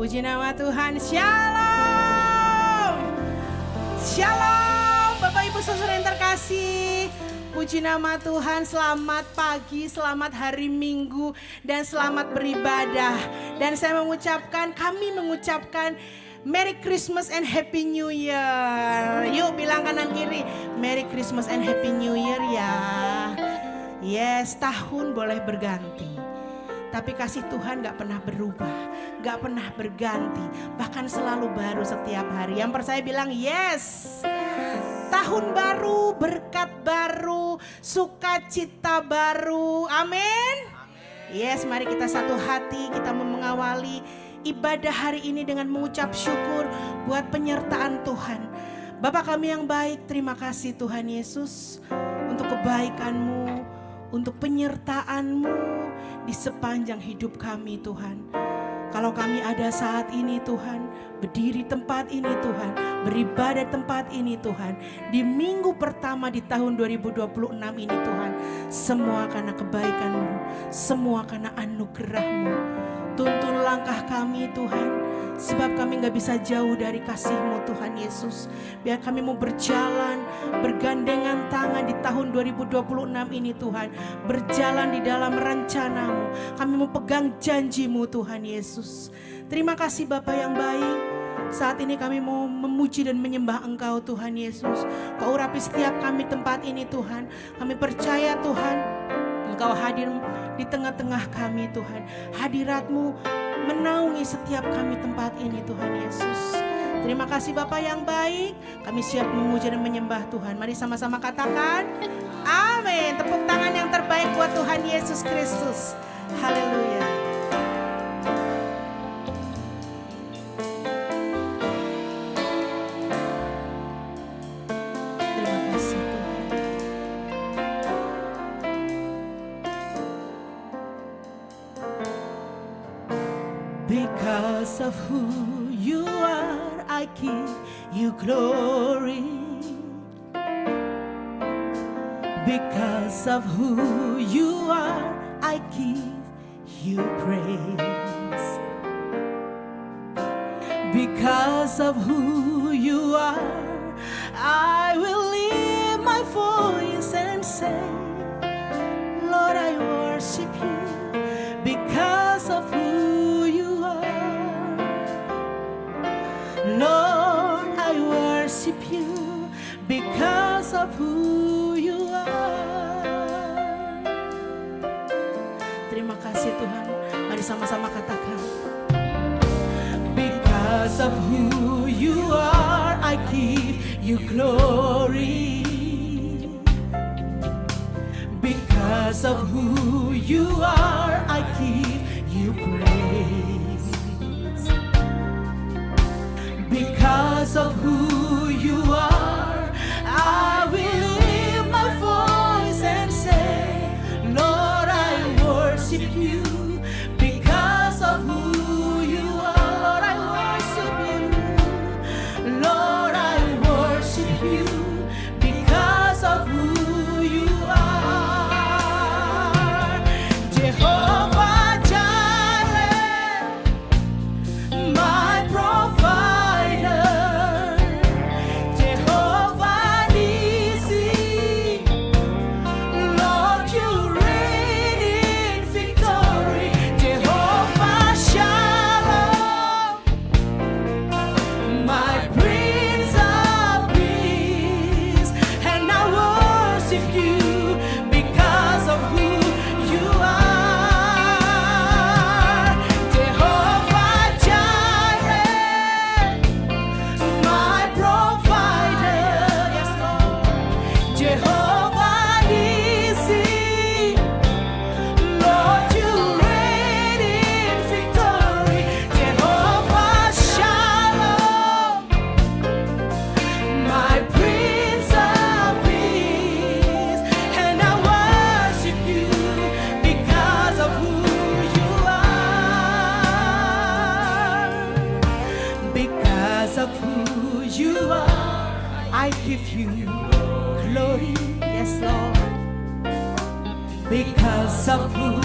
Puji nama Tuhan. Shalom. Shalom Bapak Ibu Saudara yang terkasih. Puji nama Tuhan, selamat pagi, selamat hari Minggu, dan selamat beribadah. Dan kami mengucapkan Merry Christmas and Happy New Year. Yuk bilang kanan kiri, Merry Christmas and Happy New Year ya. Yes, tahun boleh berganti, tapi kasih Tuhan gak pernah berubah, gak pernah berganti, bahkan selalu baru setiap hari. Yang percaya bilang yes. Tahun baru, berkat baru, sukacita baru. Amin. Yes, mari kita satu hati, kita mengawali ibadah hari ini dengan mengucap syukur buat penyertaan Tuhan. Bapa kami yang baik, terima kasih Tuhan Yesus untuk kebaikan-Mu, untuk penyertaan-Mu di sepanjang hidup kami Tuhan. Kalau kami ada saat ini Tuhan, berdiri tempat ini Tuhan, beribadah tempat ini Tuhan, di minggu pertama di tahun 2026 ini Tuhan, semua karena kebaikan-Mu, semua karena anugerah-Mu. Tuntun langkah kami Tuhan, sebab kami gak bisa jauh dari kasih-Mu Tuhan Yesus. Biar kami mau berjalan, bergandengan tangan di tahun 2026 ini Tuhan, berjalan di dalam rencana-Mu. Kami mau pegang janji-Mu Tuhan Yesus. Terima kasih Bapa yang baik. Saat ini kami mau memuji dan menyembah Engkau Tuhan Yesus. Kau urapi setiap kami tempat ini Tuhan. Kami percaya Tuhan, Engkau hadir di tengah-tengah kami Tuhan. Hadirat-Mu menaungi setiap kami tempat ini Tuhan Yesus. Terima kasih Bapa yang baik. Kami siap memuji dan menyembah Tuhan. Mari sama-sama katakan amin. Tepuk tangan yang terbaik buat Tuhan Yesus Kristus. Haleluya. Because of who you are, I give you glory. Because of who you are, I give you praise. Because of who you are, I will lift my voice and say, Lord, I worship you. Because of who Lord, I worship you because of who you are. Terima kasih Tuhan. Mari sama-sama katakan. Because of who you are, I give you glory. Because of who you are, I give you praise. Because of who you are, I will lift my voice and say, Lord, I worship you. Because of who you are, Lord, I worship you. Lord, I worship you. Because of who you are, Jehovah. Because of who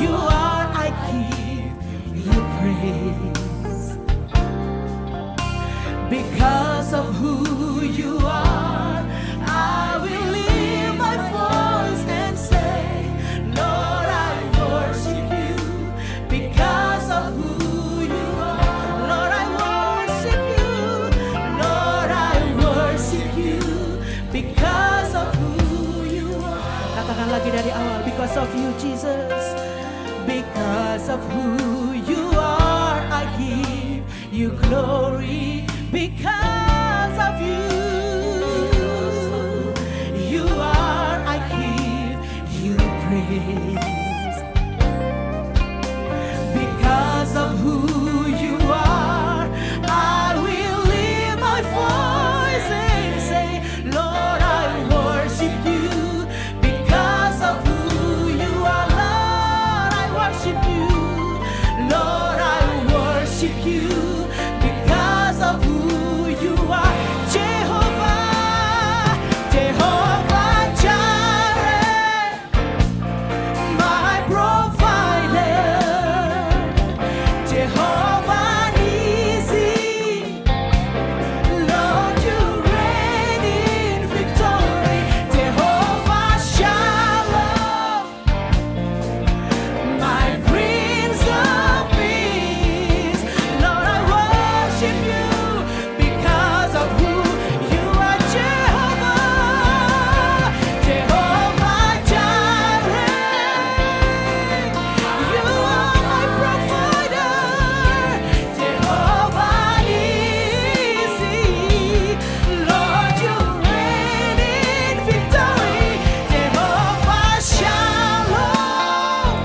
you are, I give you praise. Because of who you are, I will lift my voice and say, Lord, I worship you. Because of who you are, Lord, I worship you. Lord, I worship you. Because of who you are. Katakan lagi dari awal. Because of you, Jesus. Because of who you are, I give you glory. Because of you, you are, I give you praise. Because of who you are, I will lift my voice and say, Lord, I worship you. Because of who you are, Lord, I worship you. Lord, I worship you. Because of who you are, Jehovah, Jehovah Jireh, my provider, Jehovah Nissi, Lord, you reign in victory, Jehovah Shalom, my Prince of Peace, Lord, I worship you. Because of who you are, Jehovah, Jehovah Jireh, you are my provider, Jehovah Nissi, Lord, you reign in victory, Jehovah Shalom,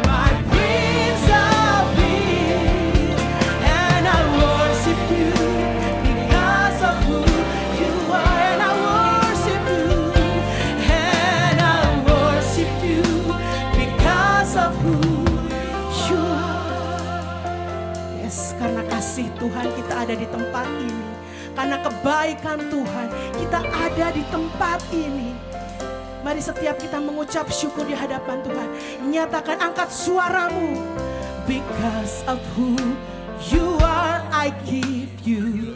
my Prince of Peace, and I worship you because of who you are, and I worship you, and I worship you because of who you are. Yes, karena kasih Tuhan kita ada di tempat ini, karena kebaikan Tuhan kita ada di tempat ini. Mari setiap kita mengucap syukur di hadapan Tuhan. Nyatakan, angkat suaramu. Because of who you are, I give you.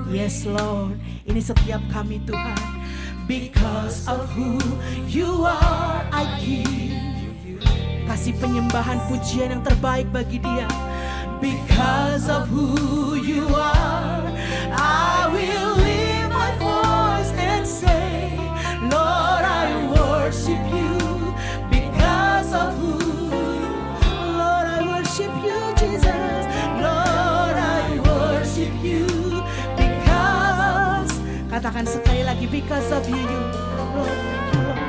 Yes Lord, ini setiap kami Tuhan. Because of who you are, I give. Kasih penyembahan pujian yang terbaik bagi Dia. Because of who you are, I will lift my voice and say, Lord, I worship you. Because of who, Lord, I worship you, Jesus. Lord, I worship you. Because, katakan sekali lagi, because of you, Lord, thank you, Lord.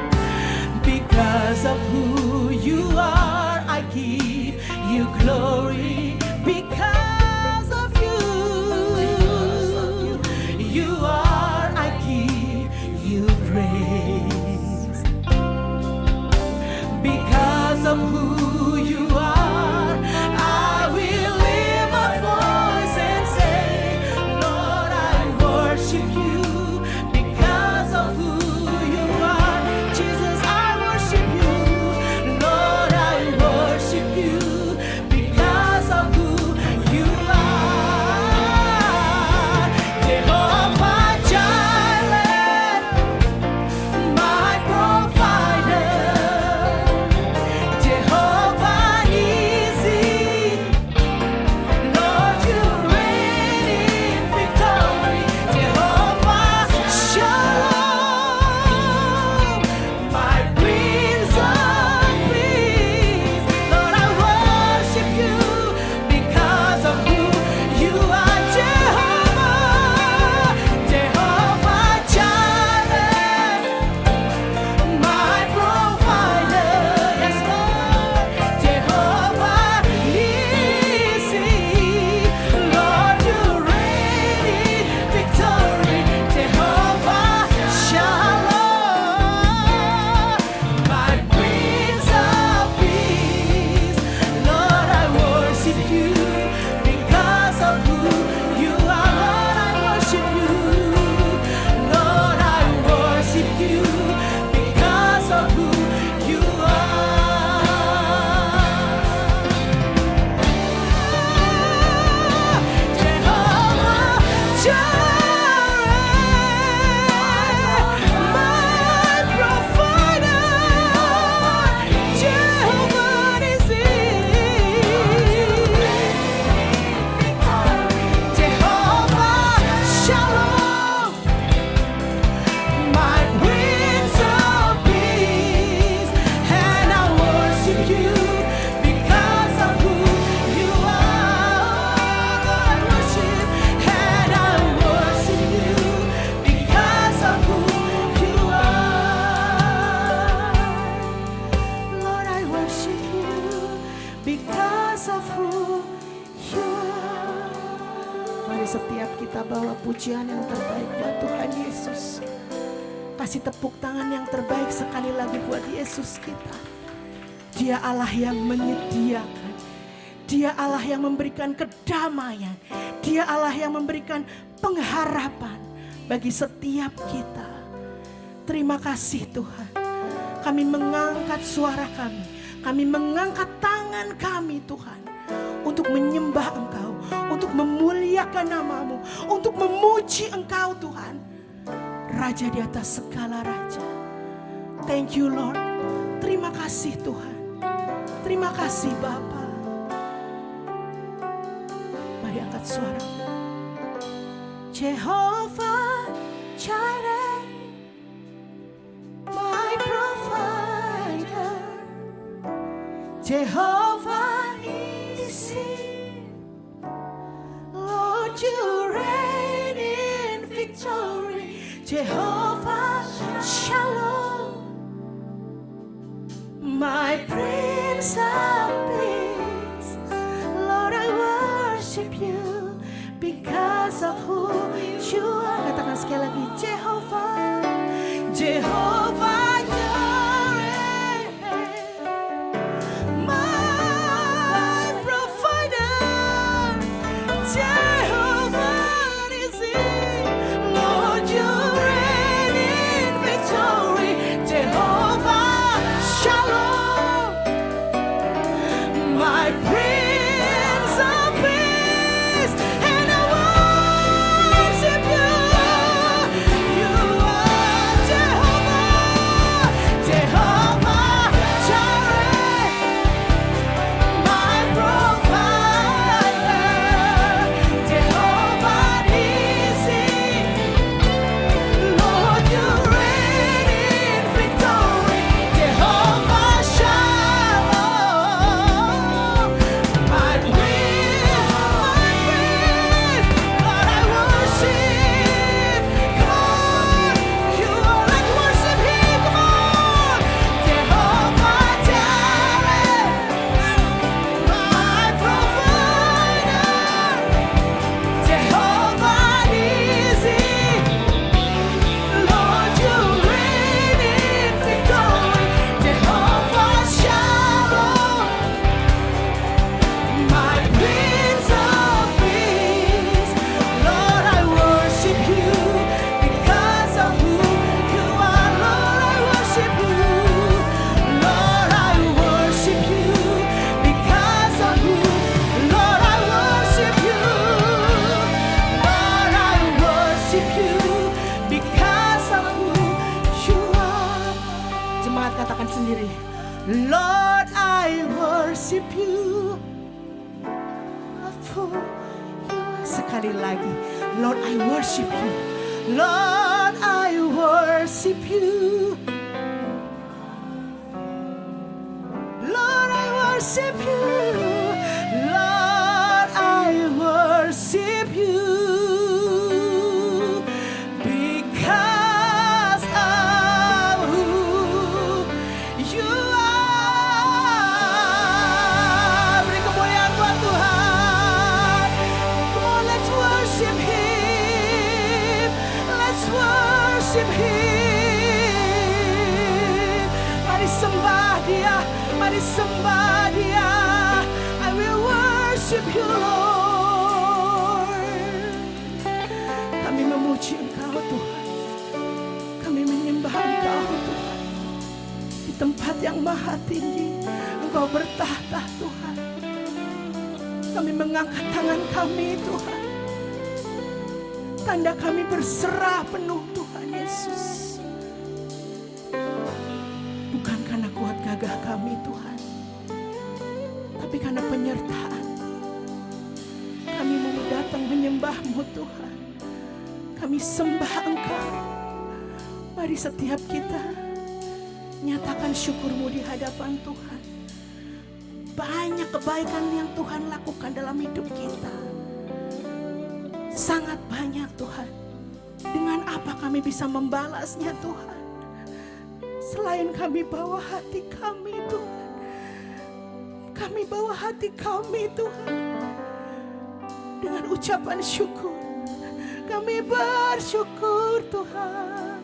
Because of who you are, I give you glory. Because of you, you are, I give you praise. Because of who you are, I will lift my voice and say, Lord, I worship you. Because of who you are, Jesus, I worship you. Lord, I worship you. Because of who you are, Jehovah Jireh, my provider, Jehovah kita bawa pujian yang terbaik buat Tuhan Yesus. Kasih tepuk tangan yang terbaik sekali lagi buat Yesus kita. Dia Allah yang menyediakan. Dia Allah yang memberikan kedamaian. Dia Allah yang memberikan pengharapan bagi setiap kita. Terima kasih Tuhan. Kami mengangkat suara kami. Kami mengangkat tangan kami Tuhan. Untuk menyembah Engkau. Untuk memuliakan nama-Mu. Untuk memuji Engkau Tuhan. Raja di atas segala raja. Thank you Lord. Terima kasih Tuhan. Terima kasih Bapa. Mari angkat suara. Jehovah Jireh, my provider. Jehovah Nissi, Lord you reign in victory. Jehovah Shalom, my Prince of Peace. Lord I worship you because of who you are. Katakan sekali lagi, Jehovah, Jehovah Jireh, my provider. Jehovah Nissi, Lord you reign in victory. Jehovah Shalom, my Prince of Peace. And I worship you. You are Jehovah, Jehovah Jireh, my provider. Jehovah Nissi, Lord you reign in victory. Jehovah Shalom, my Prince, Lord I worship. Come on, you are like worship Him. Come on, Jehovah Jireh, my provider. Jehovah Nissi, Lord you reign in victory. Jehovah Shalom, my Prince of Peace. Lord I worship you because of who you are. Lord I worship you. Lord I worship you because of who. Lord I worship you. Lord I worship you because of who you are. Jemaat katakan sendiri, Lord I worship you of who you are. Sekali lagi, Lord I worship you. Lord I worship you. Lord I worship you. Lord I worship you because of who you are. Beri kemuliaan buat Tuhan. Come on, let's worship Him. Let's worship Him. Mari sembah Dia. Mari sembah Dia. I will worship you, Lord. Kami memuji Engkau, Tuhan. Kami menyembah Engkau, Tuhan. Di tempat yang maha tinggi, Engkau bertahta, Tuhan. Kami mengangkat tangan kami, Tuhan. Tanda kami berserah penuh, Tuhan Yesus. Bukan karena kuat gagah kami, Tuhan, tapi karena penyertaan. Kami mau datang menyembah-Mu, Tuhan. Kami sembah Engkau. Mari setiap kita nyatakan syukur-Mu di hadapan Tuhan. Banyak kebaikan yang Tuhan lakukan dalam hidup kita. Sangat banyak, Tuhan. Dengan apa kami bisa membalasnya, Tuhan? Selain kami bawa hati kami, Tuhan. Kami bawa hati kami, Tuhan, dengan ucapan syukur. Kami bersyukur Tuhan.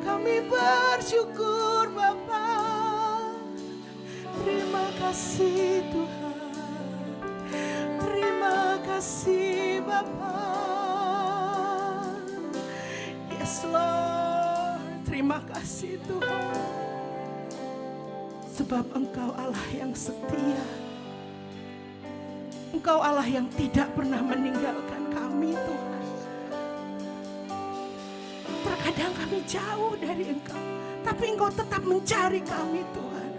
Kami bersyukur Bapa. Terima kasih Tuhan. Terima kasih Bapa. Yes Lord. Terima kasih Tuhan. Sebab Engkau Allah yang setia. Engkau Allah yang tidak pernah meninggalkan kami Tuhan. Terkadang kami jauh dari Engkau, tapi Engkau tetap mencari kami Tuhan.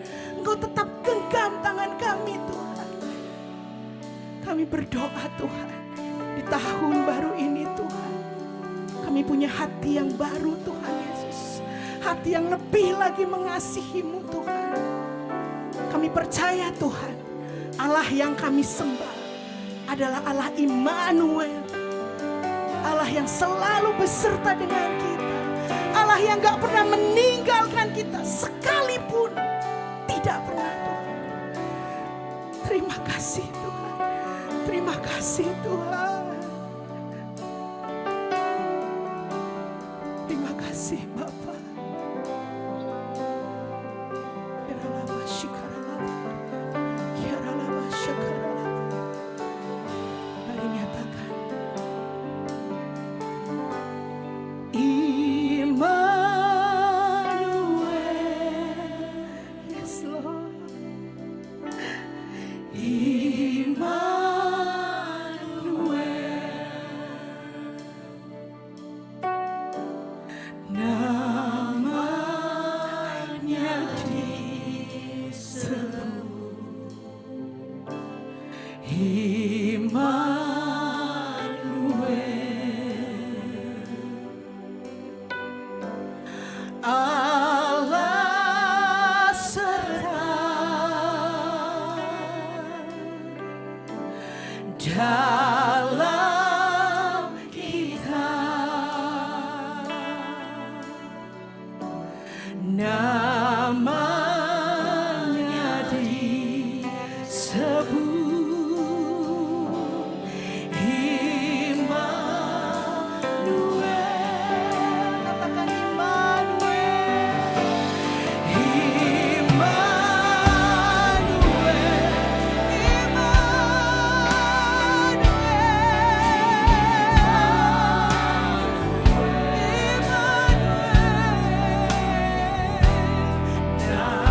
Engkau tetap genggam tangan kami Tuhan. Kami berdoa Tuhan, di tahun baru ini Tuhan, kami punya hati yang baru Tuhan Yesus. Hati yang lebih lagi mengasihi-Mu Tuhan. Kami percaya Tuhan, Allah yang kami sembah adalah Allah Immanuel. Allah yang selalu beserta dengan kita. Allah yang gak pernah meninggalkan kita sekalipun. Tidak pernah Tuhan. Terima kasih Tuhan. Terima kasih Tuhan. Terima kasih Bapa. Mari nyatakan. Allah serta dalam kita, namanya disebut now.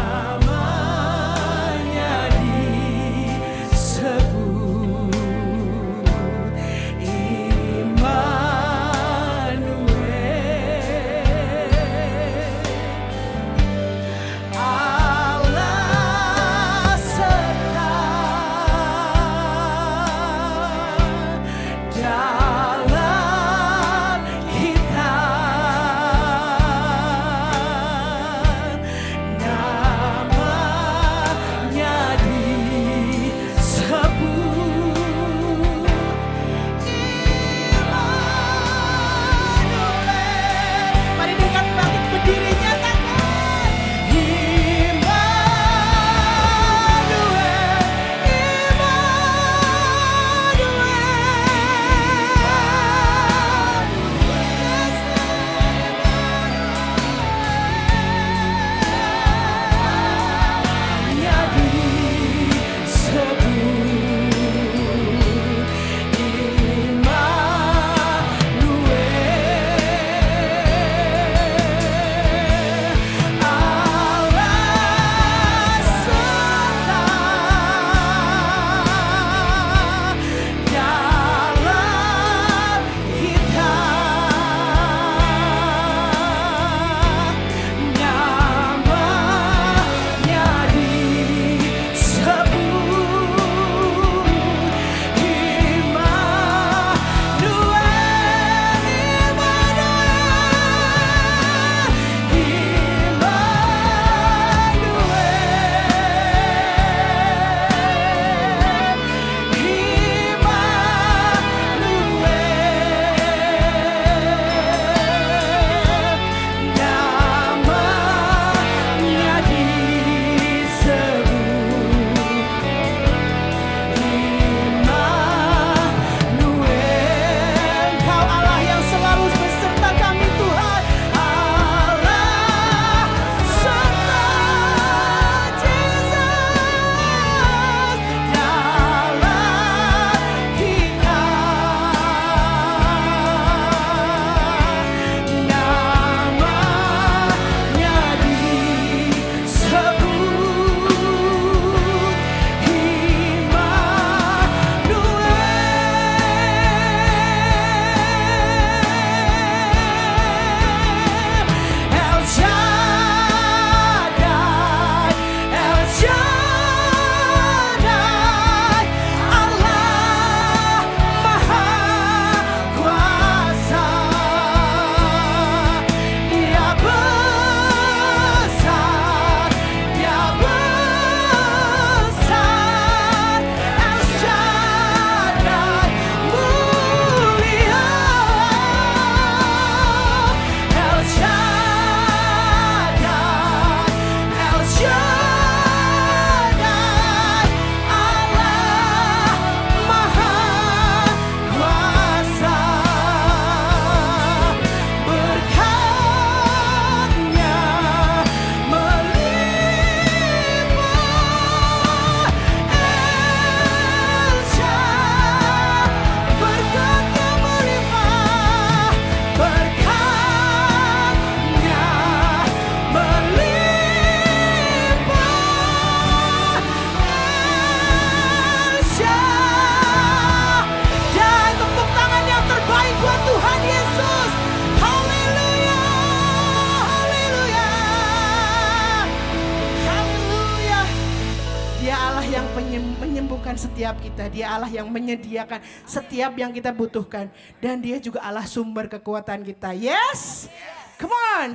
menyembuhkan setiap kita. Dia Allah yang menyediakan setiap yang kita butuhkan. Dan dia juga Allah sumber kekuatan kita. Yes? Come on.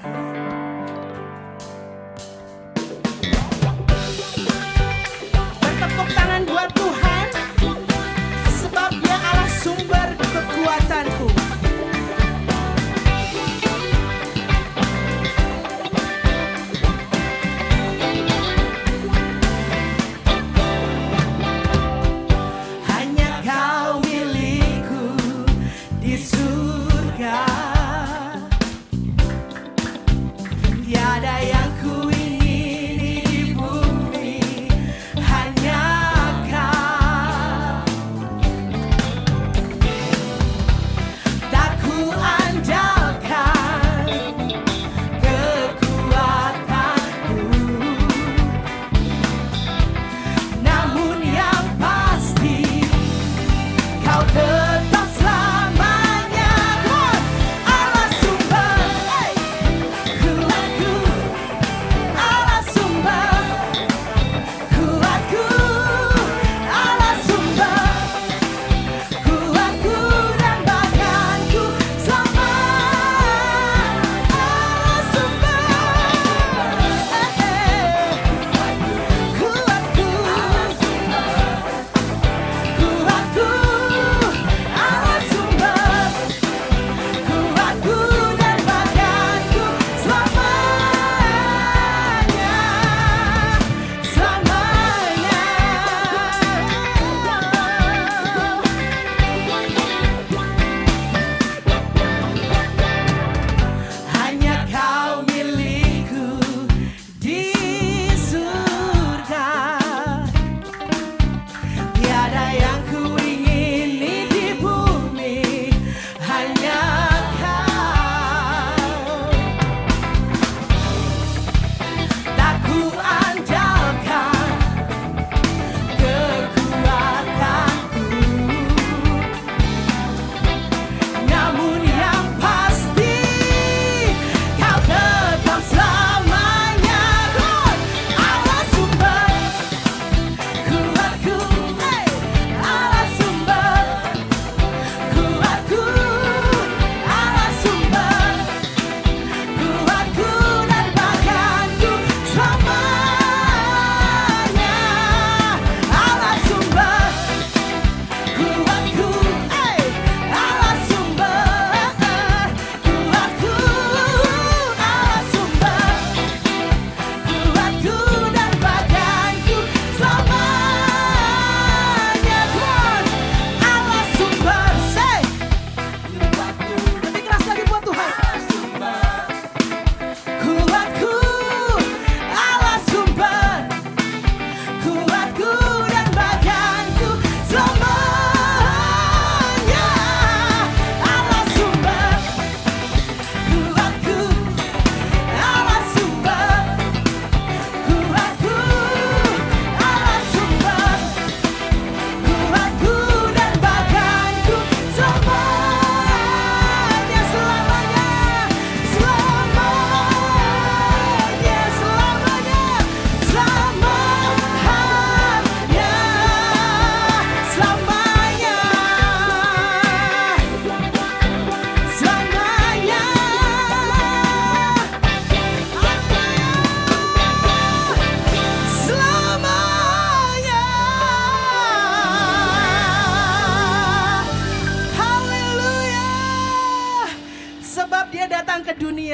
Bertepuk tangan buat Tuhan. Sebab dia Allah sumber kekuatanku.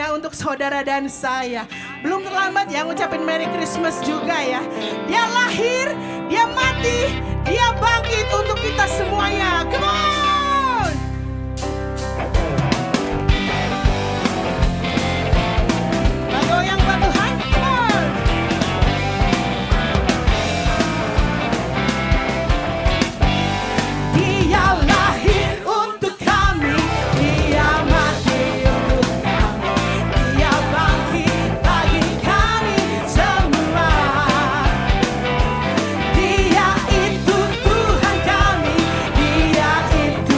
Untuk saudara dan saya. Belum terlambat ya ngucapin Merry Christmas juga ya. Dia lahir, dia mati, dia bangkit untuk kita semuanya. Come on. Goyang buat Tuhan. Come on. Dia lahir untuk kami, dia mati untuk itu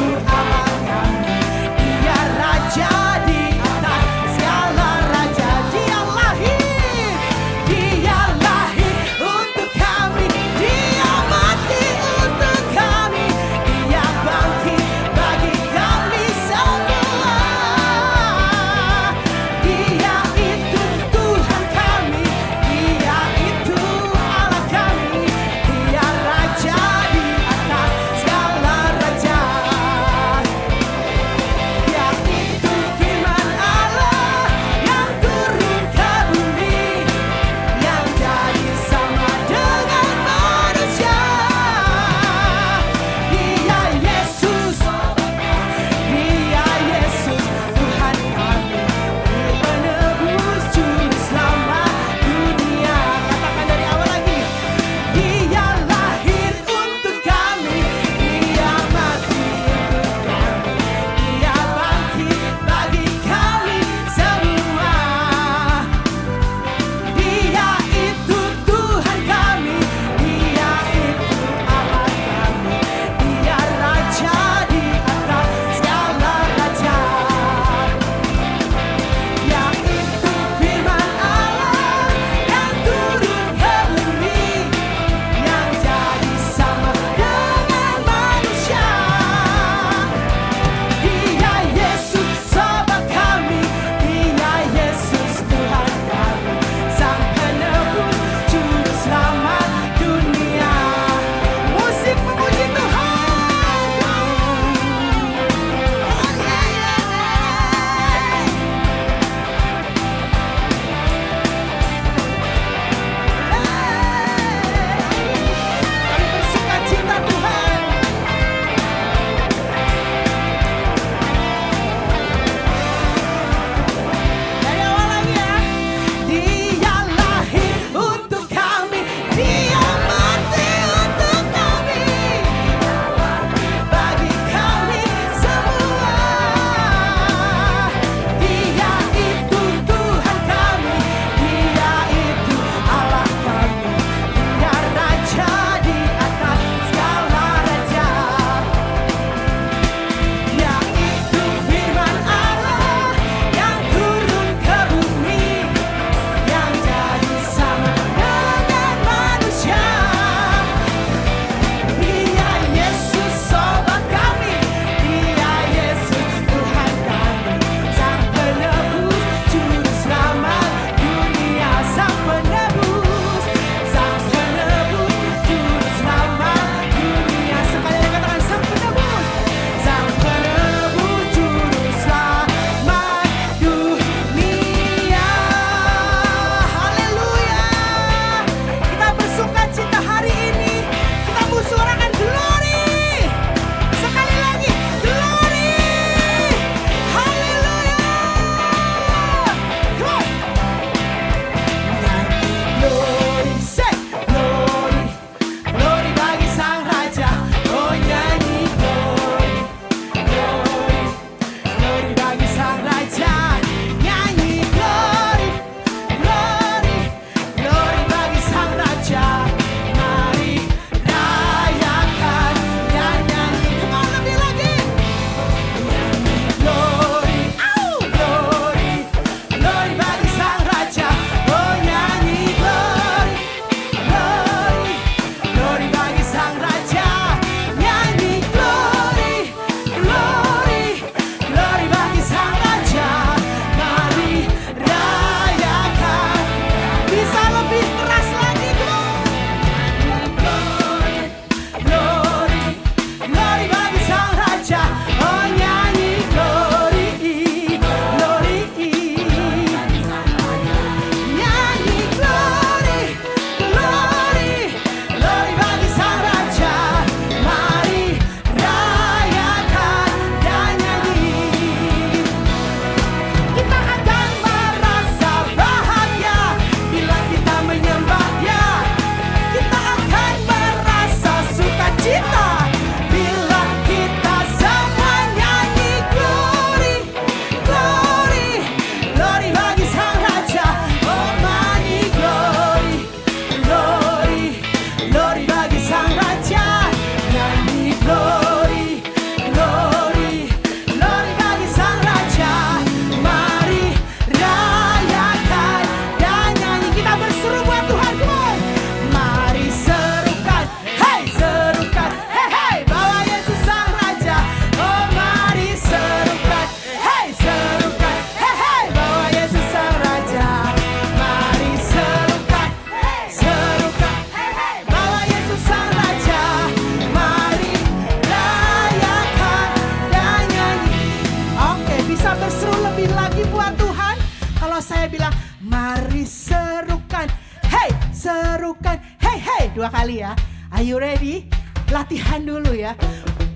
serukan. Hey hey, 2 kali ya. Are you ready? Latihan dulu ya.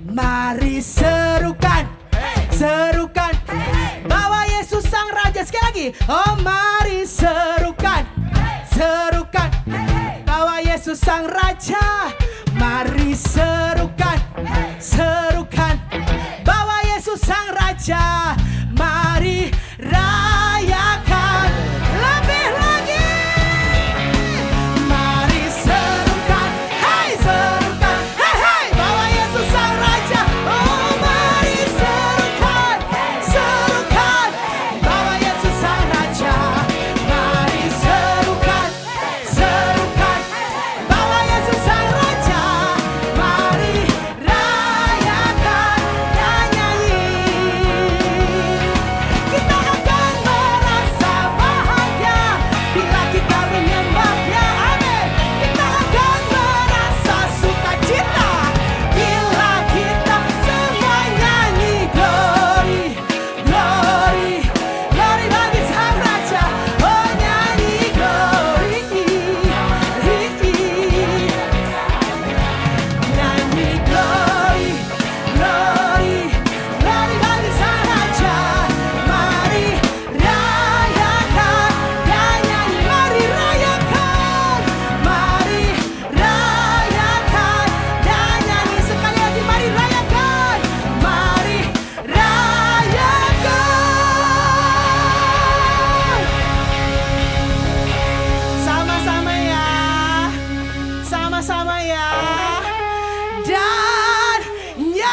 Mari serukan, serukan, bawa Yesus Sang Raja. Sekali lagi. Oh mari serukan, serukan, bawa Yesus Sang Raja. Mari serukan, serukan, bawa Yesus Sang Raja. Mari rayakan lebih lagi. Mari serukan, hai serukan, hei hei, bawa Yesus Sang Raja. Oh mari serukan, serukan, bawa Yesus Sang Raja. Mari serukan, serukan, bawa Yesus Sang Raja. Mari rayakan dan nyanyi. Kita akan merasa bahagia bila kita menyembahnya. Amin. Kita akan merasa sukacita bila kita semua nyanyi. Glory, glory, glory bagi Sang Raja. Oh nyanyi glory, nyanyi glory, glory, glory bagi Sang Raja. Mari rayakan dan nyanyi. Mari rayakan, mari rayakan dan nyanyi. Sekali lagi mari rayakan, mari rayakan. Sama-sama ya, sama-sama ya. Dan nyanyi.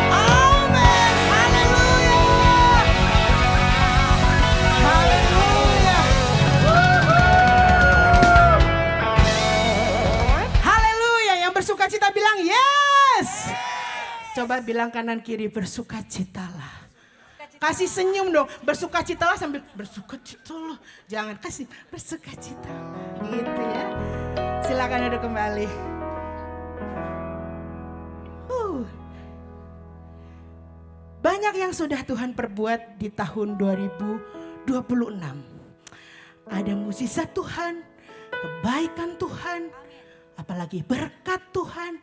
Amin. Haleluya. Haleluya. Haleluya. Yang bersukacita bilang yes. Coba bilang kanan kiri, bersukacitalah. Kasih senyum dong, bersukacitalah sambil bersukacitalah. Jangan kasih bersukacitalah. Gitu ya. Silakan duduk kembali. Banyak yang sudah Tuhan perbuat di tahun 2026. Ada mukjizat Tuhan, kebaikan Tuhan, apalagi berkat Tuhan.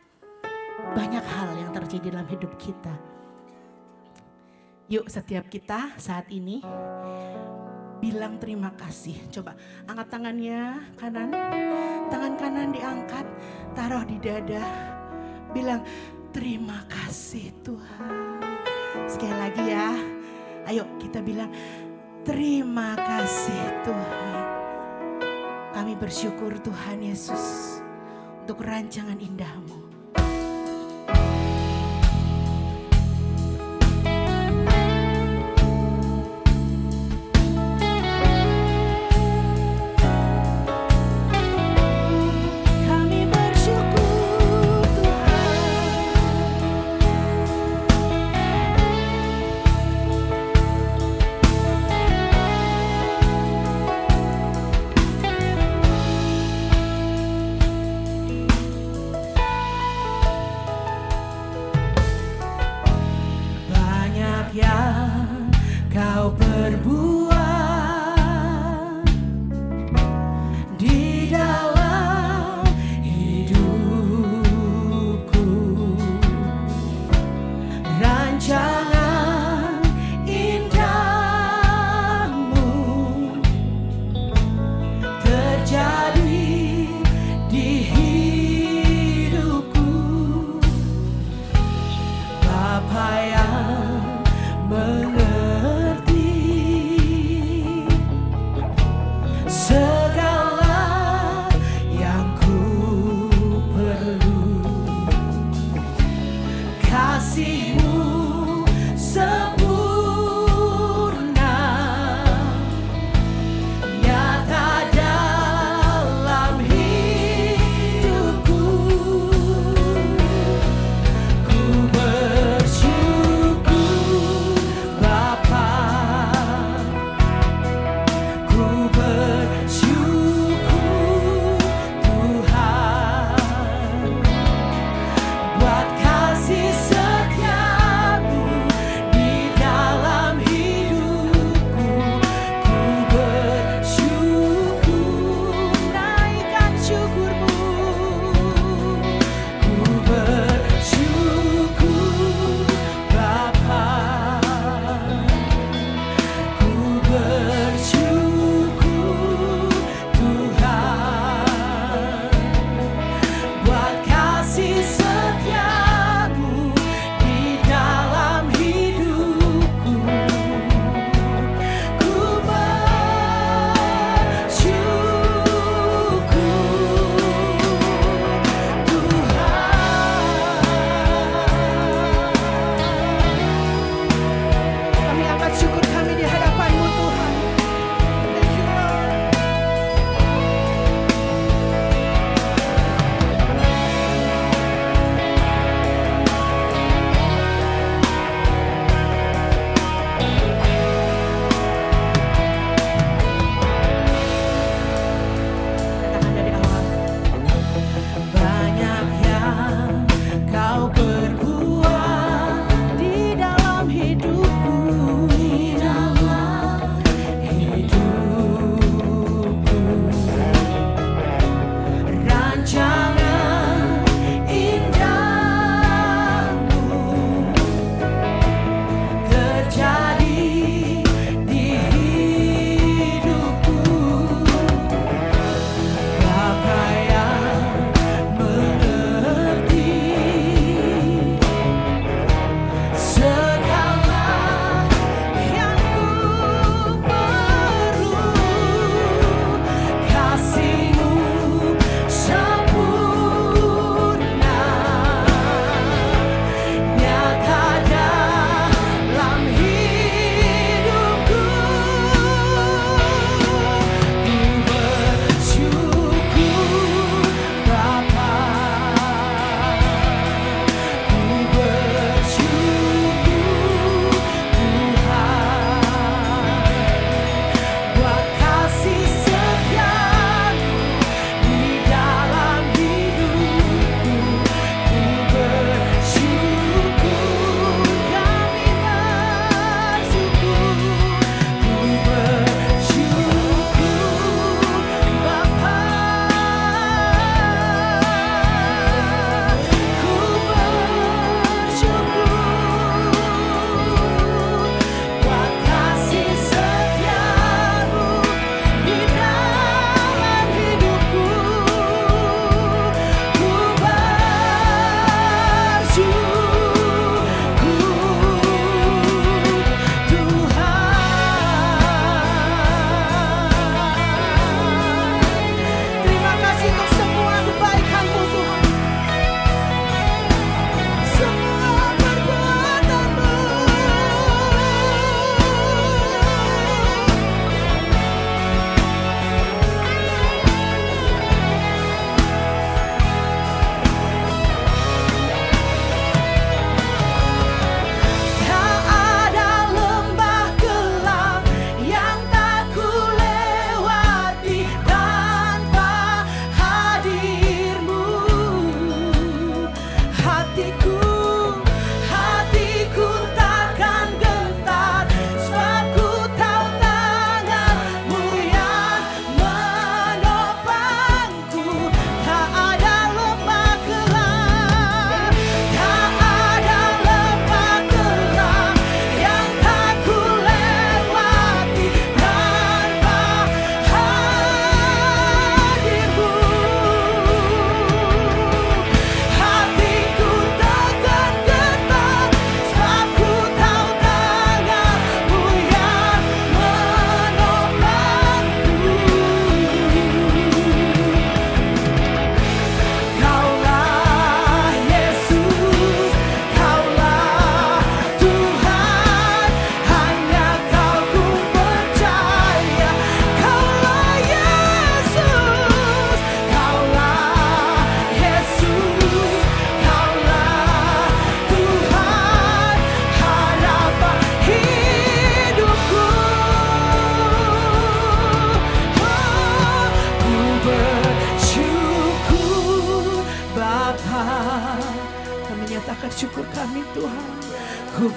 Banyak hal yang terjadi dalam hidup kita. Yuk setiap kita saat ini bilang terima kasih. Coba angkat tangannya kanan, tangan kanan diangkat, taruh di dada. Bilang terima kasih Tuhan. Sekali lagi ya, ayo kita bilang terima kasih Tuhan. Kami bersyukur Tuhan Yesus untuk rancangan indah-Mu. Yang kau perbuat di dalam hidupku, rancangan indahmu terjadi di hidupku. Bapa yang mengerti segala yang ku perlu, kasih-Mu sempurna nyata dalam hidupku. Ku bersyukur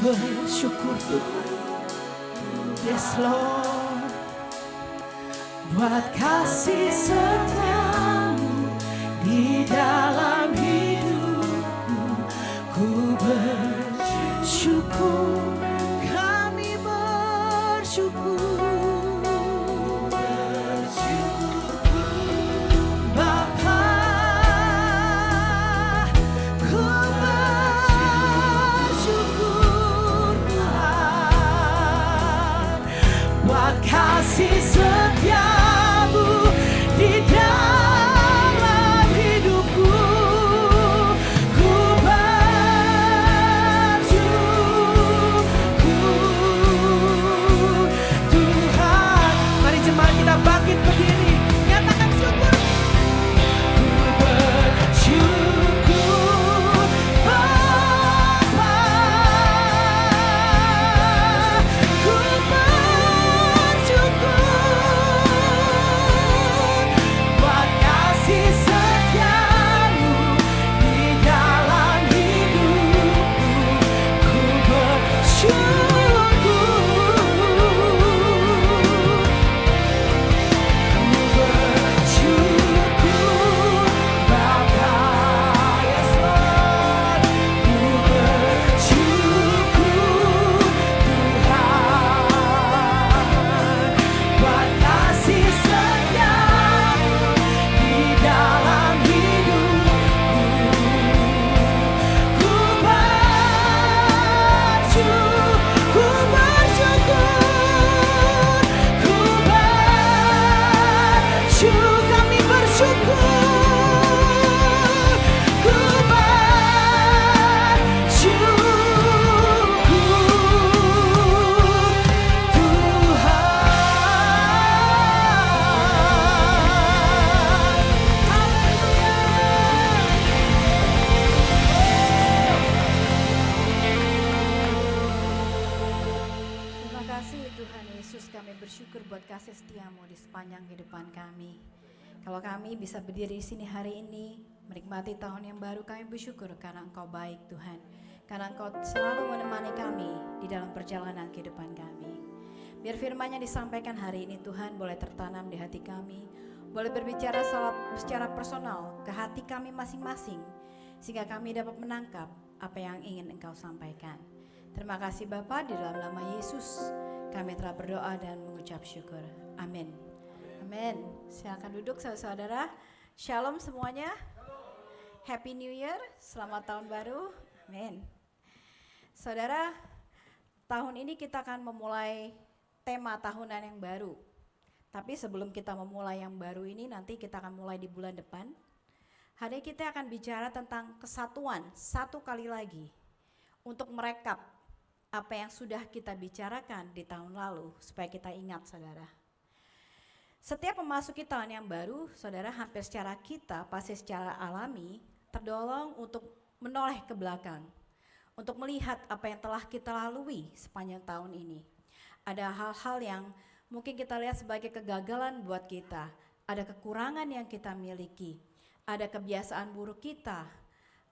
bersyukur Tuhan. Yes Lord, buat kasih setiamu di dalam hidupku. Ku bersyukur, kami bersyukur. Kasih setiamu di dalam hidupku. Ku bersyukur Tuhan. Mari jemaat kita bangkit berdiri, nyatakan syukur. Ku bersyukur Bapa. Ku buat kasih setiamu di dalam hidupku. Ku bersyukur, ku bersyukur Bapa. Yes Lord, ku bersyukur Tuhan. Buat kasih setiamu di dalam hidupku. Ku bersyukur, kami bersyukur. Ku bersyukur Terima kasih Tuhan Yesus, kami bersyukur buat kasih setiamu di sepanjang kehidupan kami. Kalau kami bisa berdiri di sini hari ini, menikmati tahun yang baru, kami bersyukur karena Engkau baik Tuhan. Karena Engkau selalu menemani kami di dalam perjalanan kehidupan kami. Biar firman-Nya disampaikan hari ini Tuhan boleh tertanam di hati kami, boleh berbicara secara personal ke hati kami masing-masing, sehingga kami dapat menangkap apa yang ingin Engkau sampaikan. Terima kasih Bapa, di dalam nama Yesus kami telah berdoa dan mengucap syukur. Amin. Amin. Silakan duduk saudara-saudara. Shalom semuanya. Happy New Year. Selamat tahun baru. Amin. Saudara, tahun ini kita akan memulai tema tahunan yang baru. Tapi sebelum kita memulai yang baru ini, nanti kita akan mulai di bulan depan. Hari ini kita akan bicara tentang kesatuan satu kali lagi untuk merekap apa yang sudah kita bicarakan di tahun lalu supaya kita ingat saudara. Setiap memasuki tahun yang baru, saudara, hampir secara kita pasti secara alami terdorong untuk menoleh ke belakang, untuk melihat apa yang telah kita lalui sepanjang tahun ini. Ada hal-hal yang mungkin kita lihat sebagai kegagalan buat kita, ada kekurangan yang kita miliki, ada kebiasaan buruk kita,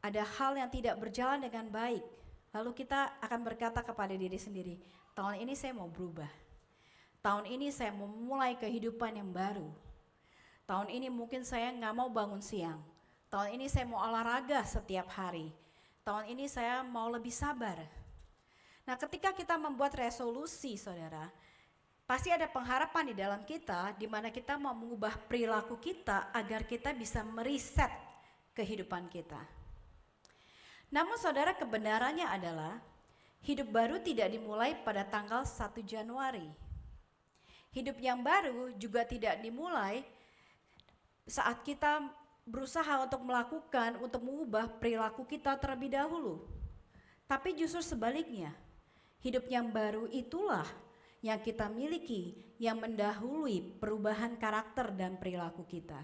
ada hal yang tidak berjalan dengan baik. Lalu kita akan berkata kepada diri sendiri, tahun ini saya mau berubah. Tahun ini saya mau memulai kehidupan yang baru. Tahun ini mungkin saya nggak mau bangun siang. Tahun ini saya mau olahraga setiap hari. Tahun ini saya mau lebih sabar. Nah, ketika kita membuat resolusi, saudara, pasti ada pengharapan di dalam kita, di mana kita mau mengubah perilaku kita agar kita bisa meriset kehidupan kita. Namun saudara, kebenarannya adalah hidup baru tidak dimulai pada tanggal 1 Januari. Hidup yang baru juga tidak dimulai saat kita berusaha untuk melakukan, untuk mengubah perilaku kita terlebih dahulu. Tapi justru sebaliknya, hidup yang baru itulah yang kita miliki, yang mendahului perubahan karakter dan perilaku kita.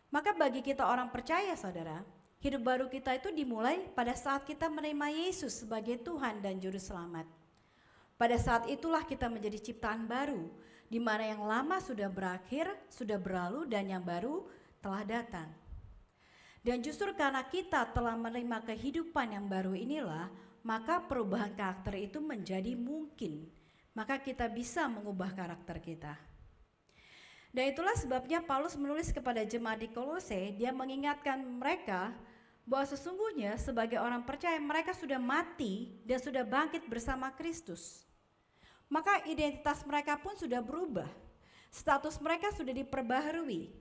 Maka bagi kita orang percaya saudara, hidup baru kita itu dimulai pada saat kita menerima Yesus sebagai Tuhan dan Juru Selamat. Pada saat itulah kita menjadi ciptaan baru, di mana yang lama sudah berakhir, sudah berlalu, dan yang baru telah datang. Dan justru karena kita telah menerima kehidupan yang baru inilah, maka perubahan karakter itu menjadi mungkin. Maka kita bisa mengubah karakter kita. Dan itulah sebabnya Paulus menulis kepada jemaat di Kolose, dia mengingatkan mereka bahwa sesungguhnya sebagai orang percaya mereka sudah mati dan sudah bangkit bersama Kristus. Maka identitas mereka pun sudah berubah, status mereka sudah diperbaharui.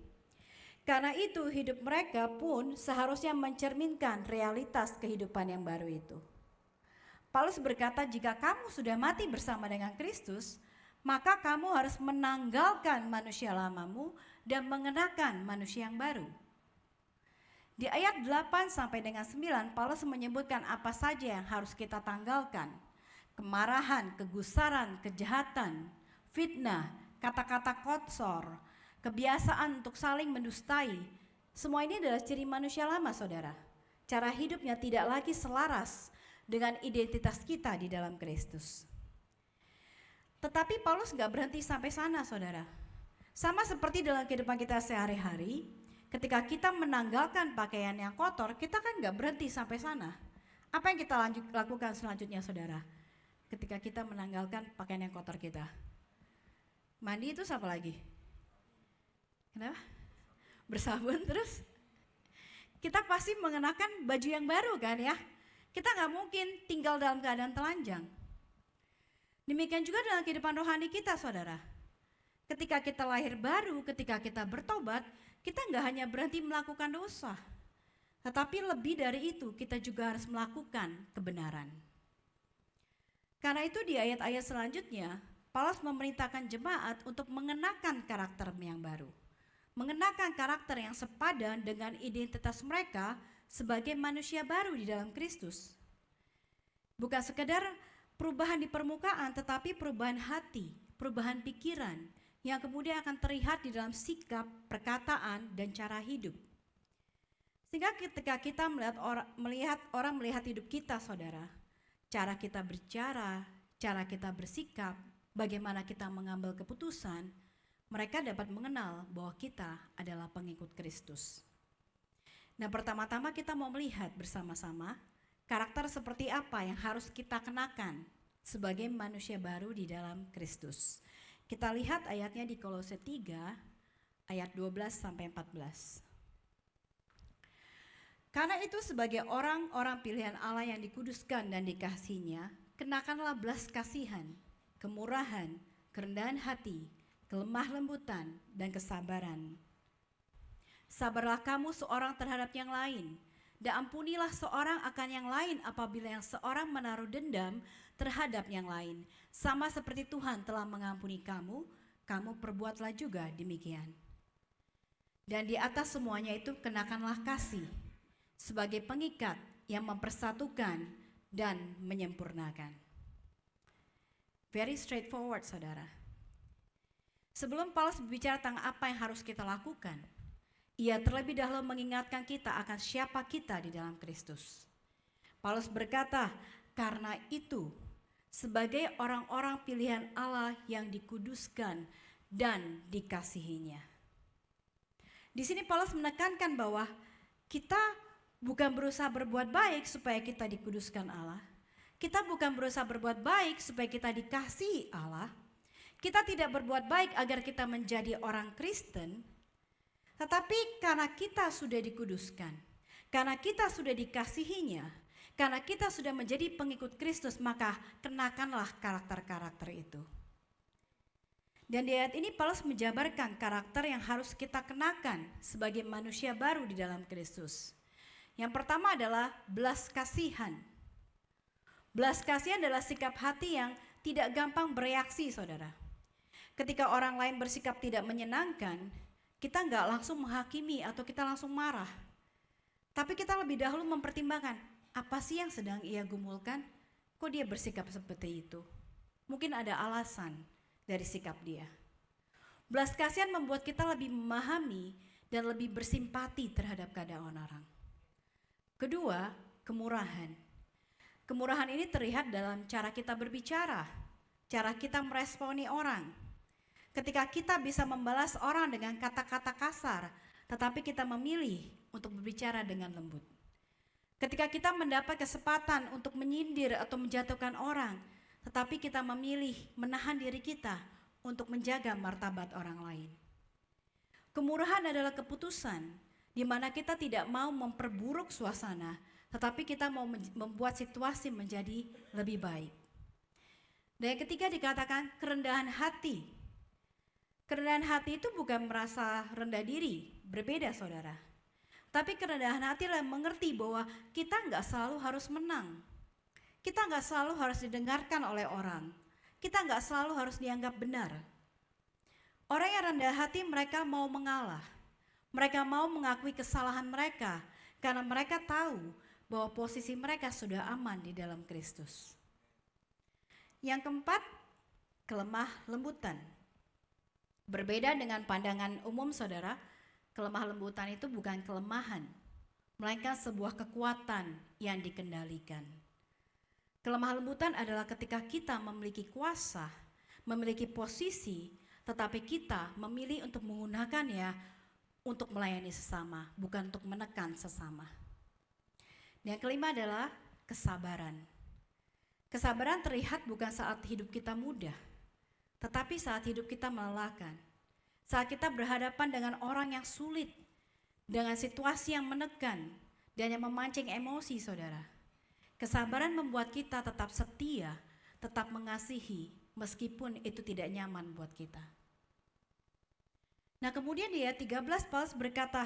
Karena itu hidup mereka pun seharusnya mencerminkan realitas kehidupan yang baru itu. Paulus berkata, jika kamu sudah mati bersama dengan Kristus, maka kamu harus menanggalkan manusia lamamu dan mengenakan manusia yang baru. Di ayat 8 sampai dengan 9, Paulus menyebutkan apa saja yang harus kita tanggalkan. Kemarahan, kegusaran, kejahatan, fitnah, kata-kata kotor, kebiasaan untuk saling mendustai. Semua ini adalah ciri manusia lama, saudara. Cara hidupnya tidak lagi selaras dengan identitas kita di dalam Kristus. Tetapi Paulus gak berhenti sampai sana, saudara. Sama seperti dalam kehidupan kita sehari-hari, ketika kita menanggalkan pakaian yang kotor, kita kan gak berhenti sampai sana. Apa yang kita lakukan selanjutnya, saudara? Ketika kita menanggalkan pakaian yang kotor kita. Mandi itu apa lagi? Kenapa? Bersabun terus? Kita pasti mengenakan baju yang baru kan ya? Kita gak mungkin tinggal dalam keadaan telanjang. Demikian juga dalam kehidupan rohani kita, saudara. Ketika kita lahir baru, ketika kita bertobat, kita nggak hanya berhenti melakukan dosa, tetapi lebih dari itu kita juga harus melakukan kebenaran. Karena itu di ayat-ayat selanjutnya, Paulus memerintahkan jemaat untuk mengenakan karakter yang baru. Mengenakan karakter yang sepadan dengan identitas mereka sebagai manusia baru di dalam Kristus. Bukan sekedar perubahan di permukaan, tetapi perubahan hati, perubahan pikiran, yang kemudian akan terlihat di dalam sikap, perkataan, dan cara hidup. Sehingga ketika kita melihat orang melihat hidup kita, saudara, cara kita berbicara, cara kita bersikap, bagaimana kita mengambil keputusan, mereka dapat mengenal bahwa kita adalah pengikut Kristus. Nah, pertama-tama kita mau melihat bersama-sama karakter seperti apa yang harus kita kenakan sebagai manusia baru di dalam Kristus. Kita lihat ayatnya di Kolose 3 ayat 12 sampai 14. Karena itu sebagai orang-orang pilihan Allah yang dikuduskan dan dikasihinya, kenakanlah belas kasihan, kemurahan, kerendahan hati, kelemah lembutan, dan kesabaran. Sabarlah kamu seorang terhadap yang lain, dan ampunilah seorang akan yang lain apabila yang seorang menaruh dendam terhadap yang lain. Sama seperti Tuhan telah mengampuni kamu, kamu perbuatlah juga demikian. Dan di atas semuanya itu kenakanlah kasih sebagai pengikat yang mempersatukan dan menyempurnakan. Very straightforward, saudara. Sebelum Paulus berbicara tentang apa yang harus kita lakukan, ia terlebih dahulu mengingatkan kita akan siapa kita di dalam Kristus. Paulus berkata, karena itu sebagai orang-orang pilihan Allah yang dikuduskan dan dikasihinya. Di sini Paulus menekankan bahwa kita bukan berusaha berbuat baik supaya kita dikuduskan Allah. Kita bukan berusaha berbuat baik supaya kita dikasihi Allah. Kita tidak berbuat baik agar kita menjadi orang Kristen. Tetapi karena kita sudah dikuduskan, karena kita sudah dikasihinya, karena kita sudah menjadi pengikut Kristus, maka kenakanlah karakter-karakter itu. Dan di ayat ini Paulus menjabarkan karakter yang harus kita kenakan sebagai manusia baru di dalam Kristus. Yang pertama adalah belas kasihan. Belas kasihan adalah sikap hati yang tidak gampang bereaksi, saudara. Ketika orang lain bersikap tidak menyenangkan, kita nggak langsung menghakimi atau kita langsung marah. Tapi kita lebih dahulu mempertimbangkan, apa sih yang sedang ia gumulkan? Kok dia bersikap seperti itu? Mungkin ada alasan dari sikap dia. Belas kasihan membuat kita lebih memahami dan lebih bersimpati terhadap keadaan orang. Kedua, kemurahan. Kemurahan ini terlihat dalam cara kita berbicara, cara kita meresponi orang. Ketika kita bisa membalas orang dengan kata-kata kasar, tetapi kita memilih untuk berbicara dengan lembut. Ketika kita mendapat kesempatan untuk menyindir atau menjatuhkan orang, tetapi kita memilih menahan diri kita untuk menjaga martabat orang lain. Kemurahan adalah keputusan di mana kita tidak mau memperburuk suasana, tetapi kita mau membuat situasi menjadi lebih baik. Dan yang ketiga dikatakan kerendahan hati. Kerendahan hati itu bukan merasa rendah diri, berbeda saudara. Tapi kerendahan hati adalah mengerti bahwa kita nggak selalu harus menang. Kita nggak selalu harus didengarkan oleh orang. Kita nggak selalu harus dianggap benar. Orang yang rendah hati mereka mau mengalah. Mereka mau mengakui kesalahan mereka karena mereka tahu bahwa posisi mereka sudah aman di dalam Kristus. Yang keempat, kelemah lembutan. Berbeda dengan pandangan umum saudara, kelemah lembutan itu bukan kelemahan, melainkan sebuah kekuatan yang dikendalikan. Kelemah lembutan adalah ketika kita memiliki kuasa, memiliki posisi, tetapi kita memilih untuk menggunakannya untuk melayani sesama, bukan untuk menekan sesama. Yang kelima adalah kesabaran. Kesabaran terlihat bukan saat hidup kita mudah, tetapi saat hidup kita melelahkan. Saat kita berhadapan dengan orang yang sulit, dengan situasi yang menekan, dan yang memancing emosi saudara. Kesabaran membuat kita tetap setia, tetap mengasihi, meskipun itu tidak nyaman buat kita. Nah kemudian di ayat 13 Paulus berkata,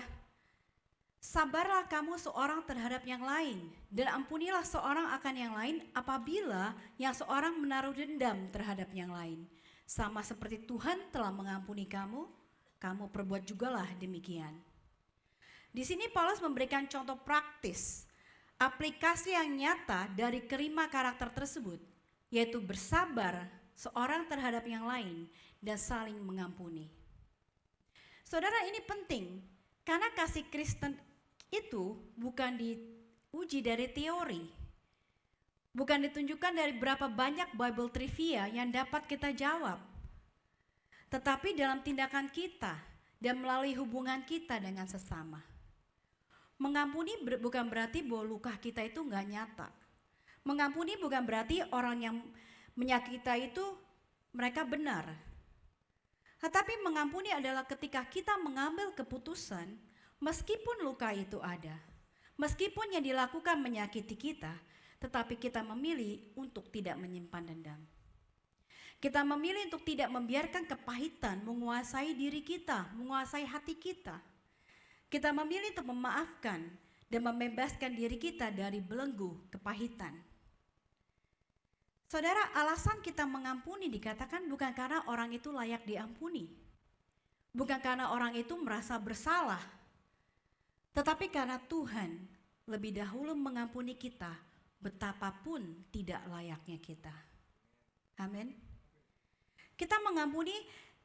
sabarlah kamu seorang terhadap yang lain, dan ampunilah seorang akan yang lain apabila yang seorang menaruh dendam terhadap yang lain. Sama seperti Tuhan telah mengampuni kamu, kamu perbuat jugalah demikian. Di sini Paulus memberikan contoh praktis, aplikasi yang nyata dari kelima karakter tersebut, yaitu bersabar seorang terhadap yang lain dan saling mengampuni. Saudara, ini penting karena kasih Kristen itu bukan diuji dari teori, bukan ditunjukkan dari berapa banyak Bible trivia yang dapat kita jawab, tetapi dalam tindakan kita dan melalui hubungan kita dengan sesama. Mengampuni bukan berarti bahwa luka kita itu nggak nyata. Mengampuni bukan berarti orang yang menyakiti kita itu mereka benar. Tetapi mengampuni adalah ketika kita mengambil keputusan meskipun luka itu ada, meskipun yang dilakukan menyakiti kita, tetapi kita memilih untuk tidak menyimpan dendam. Kita memilih untuk tidak membiarkan kepahitan menguasai diri kita, menguasai hati kita. Kita memilih untuk memaafkan dan membebaskan diri kita dari belenggu kepahitan. Saudara, alasan kita mengampuni dikatakan bukan karena orang itu layak diampuni. Bukan karena orang itu merasa bersalah. Tetapi karena Tuhan lebih dahulu mengampuni kita betapapun tidak layaknya kita. Amin. Kita mengampuni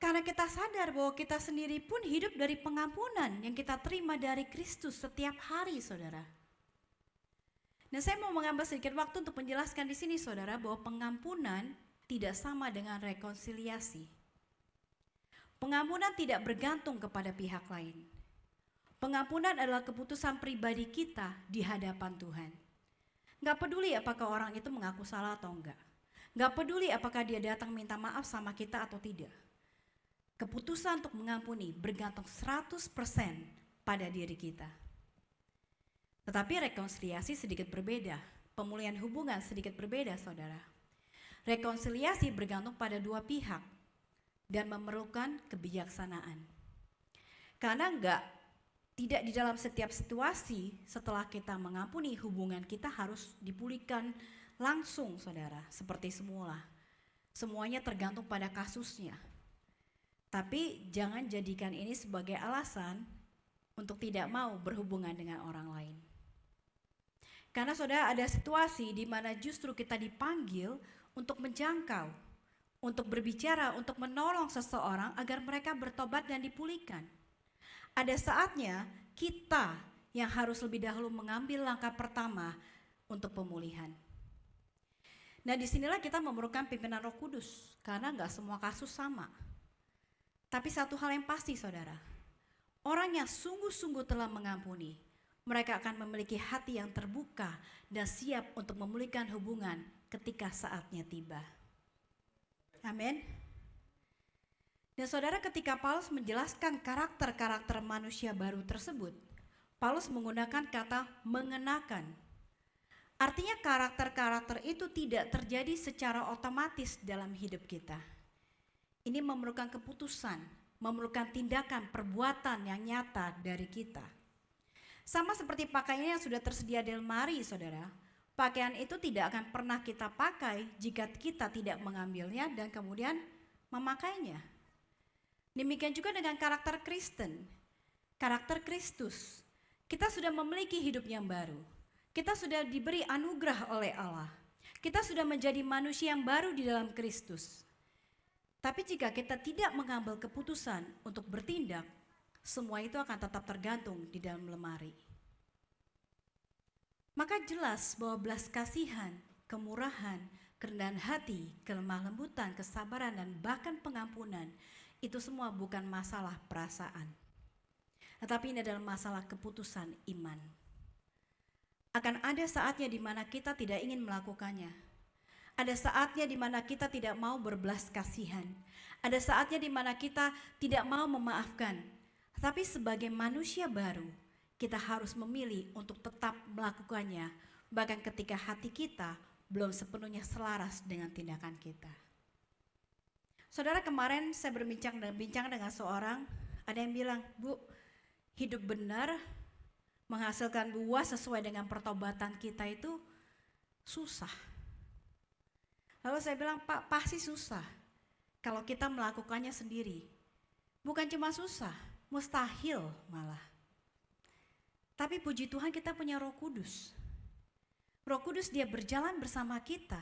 karena kita sadar bahwa kita sendiri pun hidup dari pengampunan yang kita terima dari Kristus setiap hari, saudara. Dan saya mau mengambil sedikit waktu untuk menjelaskan di sini, saudara, bahwa pengampunan tidak sama dengan rekonsiliasi. Pengampunan tidak bergantung kepada pihak lain. Pengampunan adalah keputusan pribadi kita di hadapan Tuhan. Gak peduli apakah orang itu mengaku salah atau enggak. Gak peduli apakah dia datang minta maaf sama kita atau tidak. Keputusan untuk mengampuni bergantung 100% pada diri kita. Tetapi rekonsiliasi sedikit berbeda. Pemulihan hubungan sedikit berbeda, saudara. Rekonsiliasi bergantung pada dua pihak dan memerlukan kebijaksanaan. Karena tidak di dalam setiap situasi setelah kita mengampuni, hubungan kita harus dipulihkan langsung, saudara, seperti semula. Semuanya tergantung pada kasusnya. Tapi jangan jadikan ini sebagai alasan untuk tidak mau berhubungan dengan orang lain. Karena saudara, ada situasi di mana justru kita dipanggil untuk menjangkau, untuk berbicara, untuk menolong seseorang agar mereka bertobat dan dipulihkan. Ada saatnya kita yang harus lebih dahulu mengambil langkah pertama untuk pemulihan. Nah, disinilah kita memerlukan pimpinan Roh Kudus, karena gak semua kasus sama. Tapi satu hal yang pasti, saudara, orang yang sungguh-sungguh telah mengampuni, mereka akan memiliki hati yang terbuka dan siap untuk memulihkan hubungan ketika saatnya tiba. Amin. Dan saudara, ketika Paulus menjelaskan karakter-karakter manusia baru tersebut, Paulus menggunakan kata mengenakan. Artinya karakter-karakter itu tidak terjadi secara otomatis dalam hidup kita. Ini memerlukan keputusan, memerlukan tindakan, perbuatan yang nyata dari kita. Sama seperti pakaian yang sudah tersedia di lemari, saudara. Pakaian itu tidak akan pernah kita pakai jika kita tidak mengambilnya dan kemudian memakainya. Demikian juga dengan karakter Kristen, karakter Kristus. Kita sudah memiliki hidup yang baru. Kita sudah diberi anugerah oleh Allah. Kita sudah menjadi manusia yang baru di dalam Kristus. Tapi jika kita tidak mengambil keputusan untuk bertindak, semua itu akan tetap tergantung di dalam lemari. Maka jelas bahwa belas kasihan, kemurahan, kerendahan hati, kelemah lembutan, kesabaran, dan bahkan pengampunan, itu semua bukan masalah perasaan. Tetapi ini adalah masalah keputusan iman. Akan ada saatnya di mana kita tidak ingin melakukannya. Ada saatnya di mana kita tidak mau berbelas kasihan. Ada saatnya di mana kita tidak mau memaafkan. Tetapi sebagai manusia baru, kita harus memilih untuk tetap melakukannya, bahkan ketika hati kita belum sepenuhnya selaras dengan tindakan kita. Saudara, kemarin saya berbincang dengan seorang, ada yang bilang, "Bu, hidup benar, menghasilkan buah sesuai dengan pertobatan kita itu susah." Lalu saya bilang, "Pak, pasti susah kalau kita melakukannya sendiri. Bukan cuma susah, mustahil malah. Tapi puji Tuhan kita punya Roh Kudus. Roh Kudus dia berjalan bersama kita.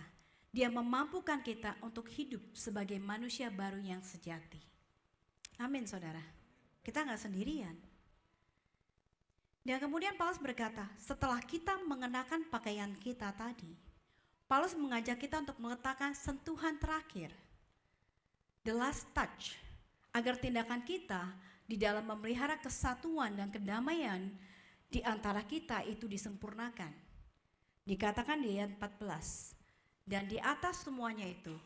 Dia memampukan kita untuk hidup sebagai manusia baru yang sejati." Amin, saudara. Kita nggak sendirian. Dan kemudian Paulus berkata, setelah kita mengenakan pakaian kita tadi, Paulus mengajak kita untuk meletakkan sentuhan terakhir, the last touch, agar tindakan kita di dalam memelihara kesatuan dan kedamaian di antara kita itu disempurnakan. Dikatakan di ayat 14, dan di atas semuanya itu,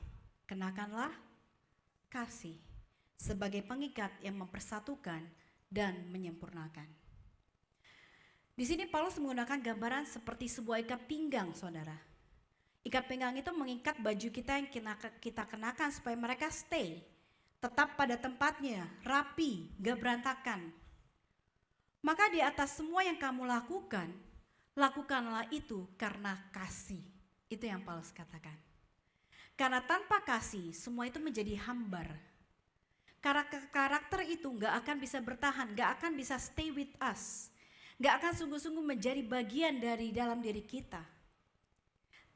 kenakanlah kasih sebagai pengikat yang mempersatukan dan menyempurnakan. Di sini Paulus menggunakan gambaran seperti sebuah ikat pinggang, saudara. Ikat pinggang itu mengikat baju kita yang kita kenakan supaya mereka stay, tetap pada tempatnya, rapi, gak berantakan. Maka di atas semua yang kamu lakukan, lakukanlah itu karena kasih. Itu yang Paulus katakan. Karena tanpa kasih, semua itu menjadi hambar. Karakter itu gak akan bisa bertahan, gak akan bisa stay with us. Gak akan sungguh-sungguh menjadi bagian dari dalam diri kita.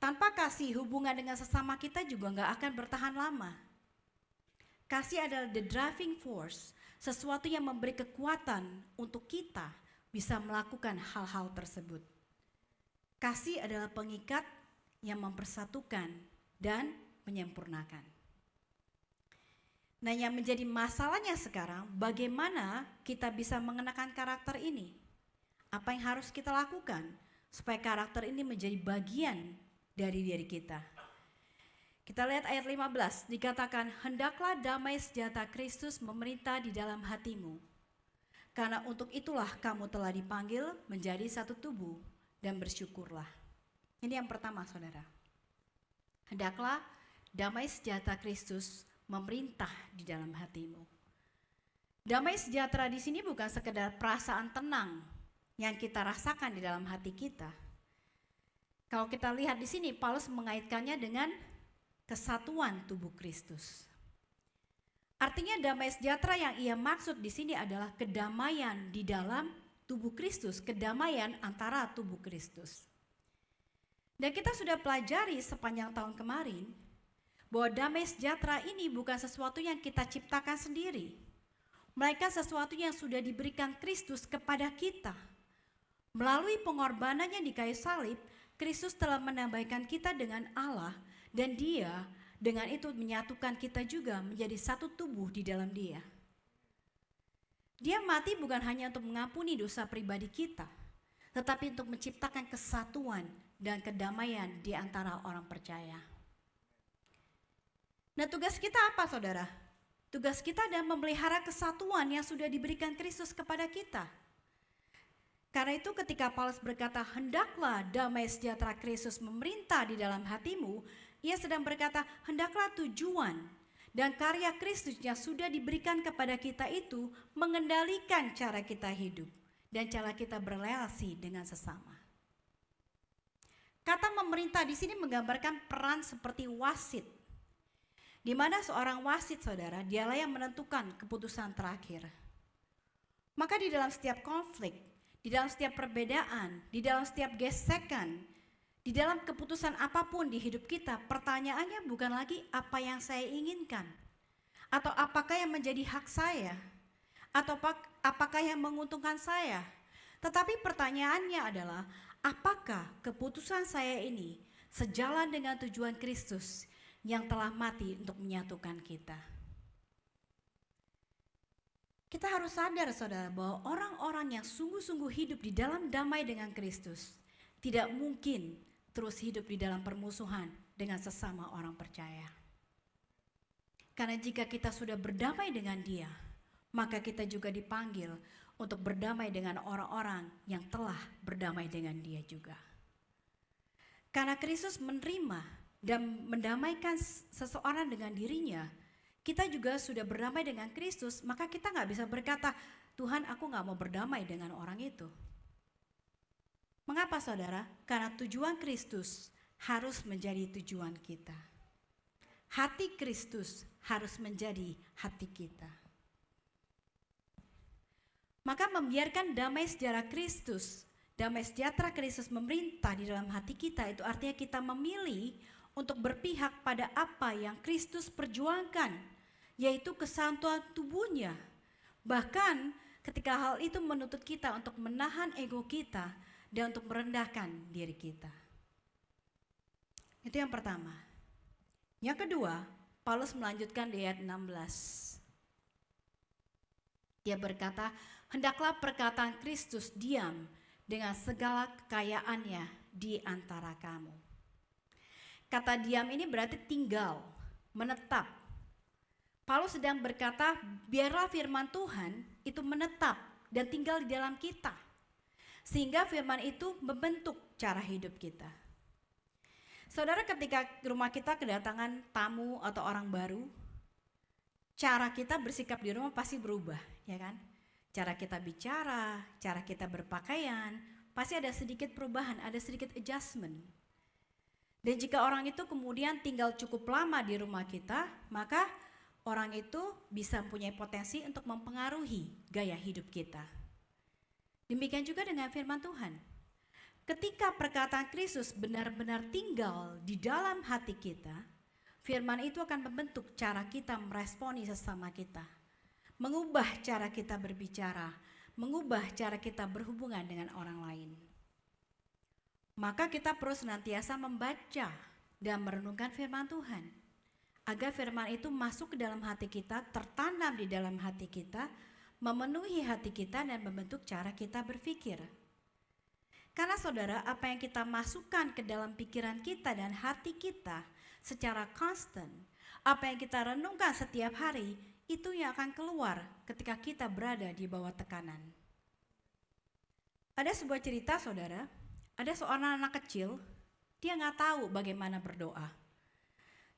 Tanpa kasih, hubungan dengan sesama kita juga gak akan bertahan lama. Kasih adalah the driving force, sesuatu yang memberi kekuatan untuk kita bisa melakukan hal-hal tersebut. Kasih adalah pengikat yang mempersatukan dan menyempurnakan. Nah, yang menjadi masalahnya sekarang, bagaimana kita bisa mengenakan karakter ini? Apa yang harus kita lakukan supaya karakter ini menjadi bagian dari diri kita? Kita lihat ayat 15, dikatakan, hendaklah damai sejahtera Kristus memerintah di dalam hatimu. Karena untuk itulah kamu telah dipanggil menjadi satu tubuh dan bersyukurlah. Ini yang pertama, saudara. Hendaklah damai sejahtera Kristus memerintah di dalam hatimu. Damai sejahtera di sini bukan sekedar perasaan tenang yang kita rasakan di dalam hati kita. Kalau kita lihat di sini, Paulus mengaitkannya dengan kesatuan tubuh Kristus. Artinya damai sejahtera yang ia maksud di sini adalah kedamaian di dalam tubuh Kristus, kedamaian antara tubuh Kristus. Dan kita sudah pelajari sepanjang tahun kemarin bahwa damai sejahtera ini bukan sesuatu yang kita ciptakan sendiri, melainkan sesuatu yang sudah diberikan Kristus kepada kita. Melalui pengorbanannya di kayu salib, Kristus telah menambahkan kita dengan Allah, dan Dia dengan itu menyatukan kita juga menjadi satu tubuh di dalam Dia. Dia mati bukan hanya untuk mengampuni dosa pribadi kita, tetapi untuk menciptakan kesatuan dan kedamaian di antara orang percaya. Nah, tugas kita apa, saudara? Tugas kita adalah memelihara kesatuan yang sudah diberikan Kristus kepada kita. Karena itu ketika Paulus berkata, hendaklah damai sejahtera Kristus memerintah di dalam hatimu, ia sedang berkata, hendaklah tujuan dan karya Kristus yang sudah diberikan kepada kita itu mengendalikan cara kita hidup dan cara kita berrelasi dengan sesama. Kata memerintah di sini menggambarkan peran seperti wasit, di mana seorang wasit, saudara, dialah yang menentukan keputusan terakhir. Maka di dalam setiap konflik, di dalam setiap perbedaan, di dalam setiap gesekan, di dalam keputusan apapun di hidup kita, pertanyaannya bukan lagi apa yang saya inginkan, atau apakah yang menjadi hak saya, atau apakah yang menguntungkan saya. Tetapi pertanyaannya adalah, apakah keputusan saya ini sejalan dengan tujuan Kristus yang telah mati untuk menyatukan kita? Kita harus sadar, saudara, bahwa orang-orang yang sungguh-sungguh hidup di dalam damai dengan Kristus tidak mungkin terus hidup di dalam permusuhan dengan sesama orang percaya. Karena jika kita sudah berdamai dengan Dia, maka kita juga dipanggil untuk berdamai dengan orang-orang yang telah berdamai dengan Dia juga. Karena Kristus menerima dan mendamaikan seseorang dengan dirinya, kita juga sudah berdamai dengan Kristus, maka kita gak bisa berkata, Tuhan, aku gak mau berdamai dengan orang itu. Mengapa, saudara? Karena tujuan Kristus harus menjadi tujuan kita. Hati Kristus harus menjadi hati kita. Maka membiarkan damai sejahtera Kristus memerintah di dalam hati kita, itu artinya kita memilih untuk berpihak pada apa yang Kristus perjuangkan, yaitu kesatuan tubuhnya. Bahkan ketika hal itu menuntut kita untuk menahan ego kita dan untuk merendahkan diri kita. Itu yang pertama. Yang kedua, Paulus melanjutkan di ayat 16. Dia berkata, hendaklah perkataan Kristus diam dengan segala kekayaannya di antara kamu. Kata diam ini berarti tinggal, menetap. Paulus sedang berkata, biarlah firman Tuhan itu menetap dan tinggal di dalam kita. Sehingga firman itu membentuk cara hidup kita. Saudara, ketika rumah kita kedatangan tamu atau orang baru, cara kita bersikap di rumah pasti berubah, ya kan? Cara kita bicara, cara kita berpakaian, pasti ada sedikit perubahan, ada sedikit adjustment. Dan jika orang itu kemudian tinggal cukup lama di rumah kita, maka orang itu bisa mempunyai potensi untuk mempengaruhi gaya hidup kita. Demikian juga dengan firman Tuhan. Ketika perkataan Kristus benar-benar tinggal di dalam hati kita, firman itu akan membentuk cara kita meresponi sesama kita, mengubah cara kita berbicara, mengubah cara kita berhubungan dengan orang lain. Maka kita perlu senantiasa membaca dan merenungkan firman Tuhan, agar firman itu masuk ke dalam hati kita, tertanam di dalam hati kita, memenuhi hati kita dan membentuk cara kita berpikir. Karena saudara, apa yang kita masukkan ke dalam pikiran kita dan hati kita secara constant, apa yang kita renungkan setiap hari, itu yang akan keluar ketika kita berada di bawah tekanan. Ada sebuah cerita, saudara. Ada seorang anak kecil, dia gak tahu bagaimana berdoa.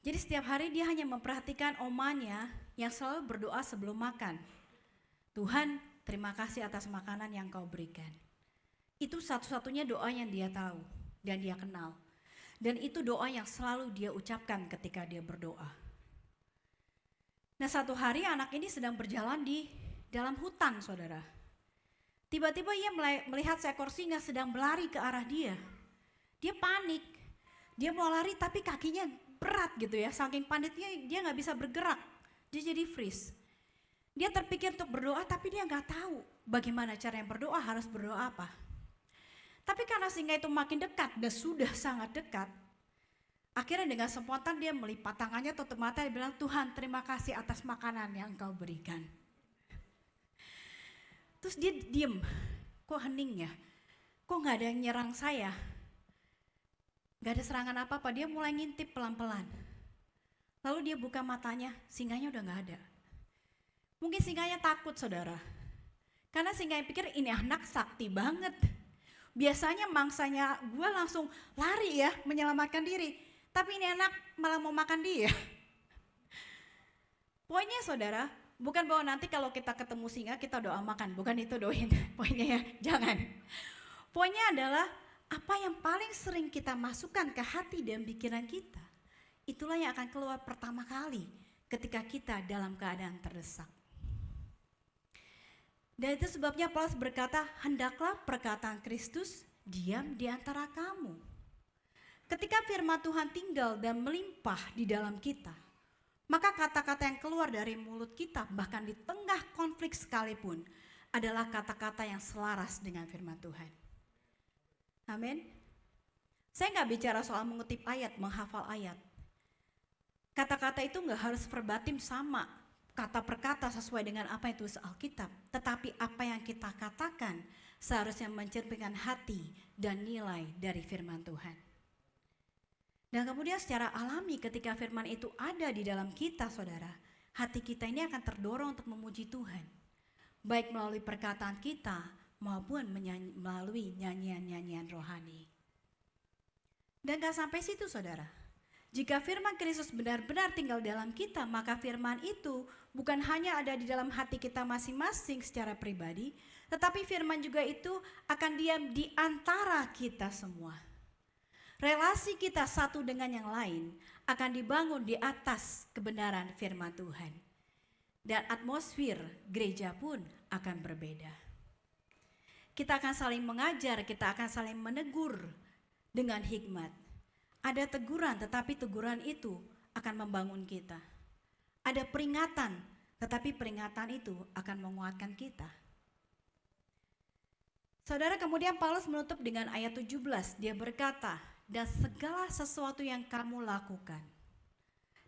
Jadi setiap hari dia hanya memperhatikan omanya yang selalu berdoa sebelum makan. Tuhan, terima kasih atas makanan yang kau berikan. Itu satu-satunya doa yang dia tahu dan dia kenal. Dan itu doa yang selalu dia ucapkan ketika dia berdoa. Nah, satu hari anak ini sedang berjalan di dalam hutan, saudara. Tiba-tiba ia melihat seekor singa sedang berlari ke arah dia. Dia panik. Dia mau lari tapi kakinya berat gitu ya. Saking paniknya dia gak bisa bergerak. Dia jadi freeze. Dia terpikir untuk berdoa tapi dia gak tahu bagaimana cara yang berdoa, harus berdoa apa. Tapi karena singa itu makin dekat dan sudah sangat dekat, akhirnya dengan spontan dia melipat tangannya tutup mata dan bilang, Tuhan terima kasih atas makanan yang kau berikan. Terus dia diem, kok hening ya? kok gak ada yang nyerang saya? Gak ada serangan apa-apa, dia mulai ngintip pelan-pelan. Lalu dia buka matanya, singanya udah gak ada. Mungkin singanya takut saudara. Karena singanya pikir ini anak sakti banget. Biasanya mangsanya gue langsung lari ya menyelamatkan diri. Tapi ini anak malah mau makan dia. Poinnya saudara, bukan bahwa nanti kalau kita ketemu singa kita doa makan. Bukan itu doain, poinnya ya, jangan. Poinnya adalah apa yang paling sering kita masukkan ke hati dan pikiran kita, itulah yang akan keluar pertama kali ketika kita dalam keadaan terdesak. Dan itu sebabnya Paulus berkata, hendaklah perkataan Kristus diam di antara kamu. Ketika firman Tuhan tinggal dan melimpah di dalam kita, maka kata-kata yang keluar dari mulut kita bahkan di tengah konflik sekalipun adalah kata-kata yang selaras dengan firman Tuhan. Amin. Saya nggak bicara soal mengutip ayat, menghafal ayat. Kata-kata itu nggak harus verbatim sama, kata per kata sesuai dengan apa yang tulis Alkitab. Tetapi apa yang kita katakan seharusnya mencerminkan hati dan nilai dari firman Tuhan. Dan kemudian secara alami ketika firman itu ada di dalam kita saudara, hati kita ini akan terdorong untuk memuji Tuhan. Baik melalui perkataan kita maupun melalui nyanyian-nyanyian rohani. Dan gak sampai situ saudara. Jika firman Kristus benar-benar tinggal dalam kita, maka firman itu bukan hanya ada di dalam hati kita masing-masing secara pribadi, tetapi firman juga itu akan diam di antara kita semua. Relasi kita satu dengan yang lain akan dibangun di atas kebenaran firman Tuhan. Dan atmosfer gereja pun akan berbeda. Kita akan saling mengajar, kita akan saling menegur dengan hikmat. Ada teguran, tetapi teguran itu akan membangun kita. Ada peringatan, tetapi peringatan itu akan menguatkan kita. Saudara, kemudian Paulus menutup dengan ayat 17. Dia berkata, dan segala sesuatu yang kamu lakukan,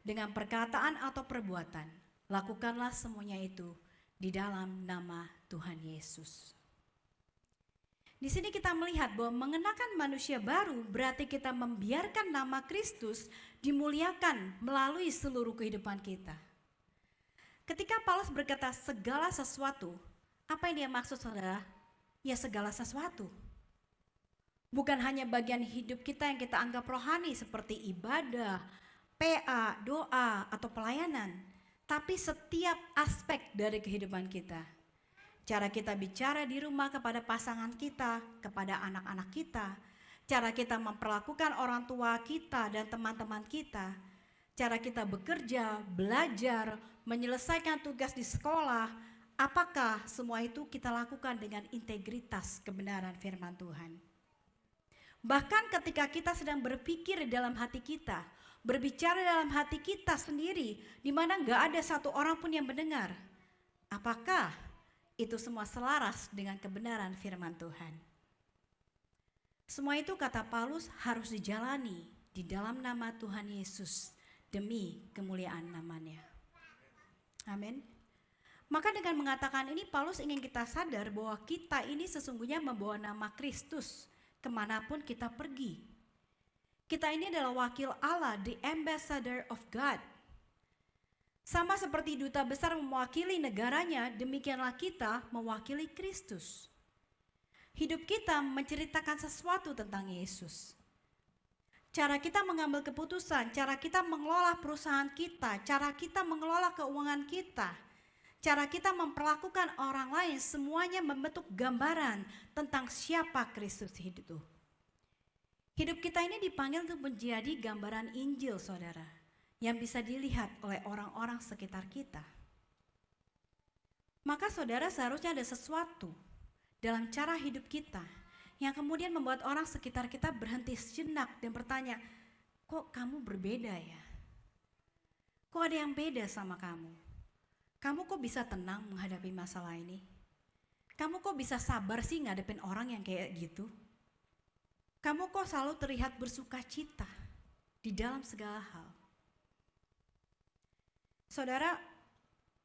dengan perkataan atau perbuatan, lakukanlah semuanya itu di dalam nama Tuhan Yesus. Di sini kita melihat bahwa mengenakan manusia baru berarti kita membiarkan nama Kristus dimuliakan melalui seluruh kehidupan kita. Ketika Paulus berkata segala sesuatu, apa yang dia maksud saudara? Ya segala sesuatu. Bukan hanya bagian hidup kita yang kita anggap rohani seperti ibadah, PA, doa, atau pelayanan. Tapi setiap aspek dari kehidupan kita. Cara kita bicara di rumah kepada pasangan kita, kepada anak-anak kita, cara kita memperlakukan orang tua kita dan teman-teman kita, cara kita bekerja, belajar, menyelesaikan tugas di sekolah, apakah semua itu kita lakukan dengan integritas kebenaran firman Tuhan. Bahkan ketika kita sedang berpikir dalam hati kita, berbicara dalam hati kita sendiri, di mana gak ada satu orang pun yang mendengar, apakah itu semua selaras dengan kebenaran firman Tuhan? Semua itu kata Paulus harus dijalani di dalam nama Tuhan Yesus demi kemuliaan namanya. Amin. Maka dengan mengatakan ini Paulus ingin kita sadar bahwa kita ini sesungguhnya membawa nama Kristus kemanapun kita pergi. Kita ini adalah wakil Allah, the ambassador of God. Sama seperti duta besar mewakili negaranya, demikianlah kita mewakili Kristus. Hidup kita menceritakan sesuatu tentang Yesus. Cara kita mengambil keputusan, cara kita mengelola perusahaan kita, cara kita mengelola keuangan kita, cara kita memperlakukan orang lain, semuanya membentuk gambaran tentang siapa Kristus itu. Hidup kita ini dipanggil untuk menjadi gambaran Injil, saudara, yang bisa dilihat oleh orang-orang sekitar kita. Maka saudara seharusnya ada sesuatu dalam cara hidup kita yang kemudian membuat orang sekitar kita berhenti sejenak dan bertanya, kok kamu berbeda ya? Kok ada yang beda sama kamu? Kamu kok bisa tenang menghadapi masalah ini? Kamu kok bisa sabar sih ngadepin orang yang kayak gitu? Kamu kok selalu terlihat bersuka cita di dalam segala hal? Saudara,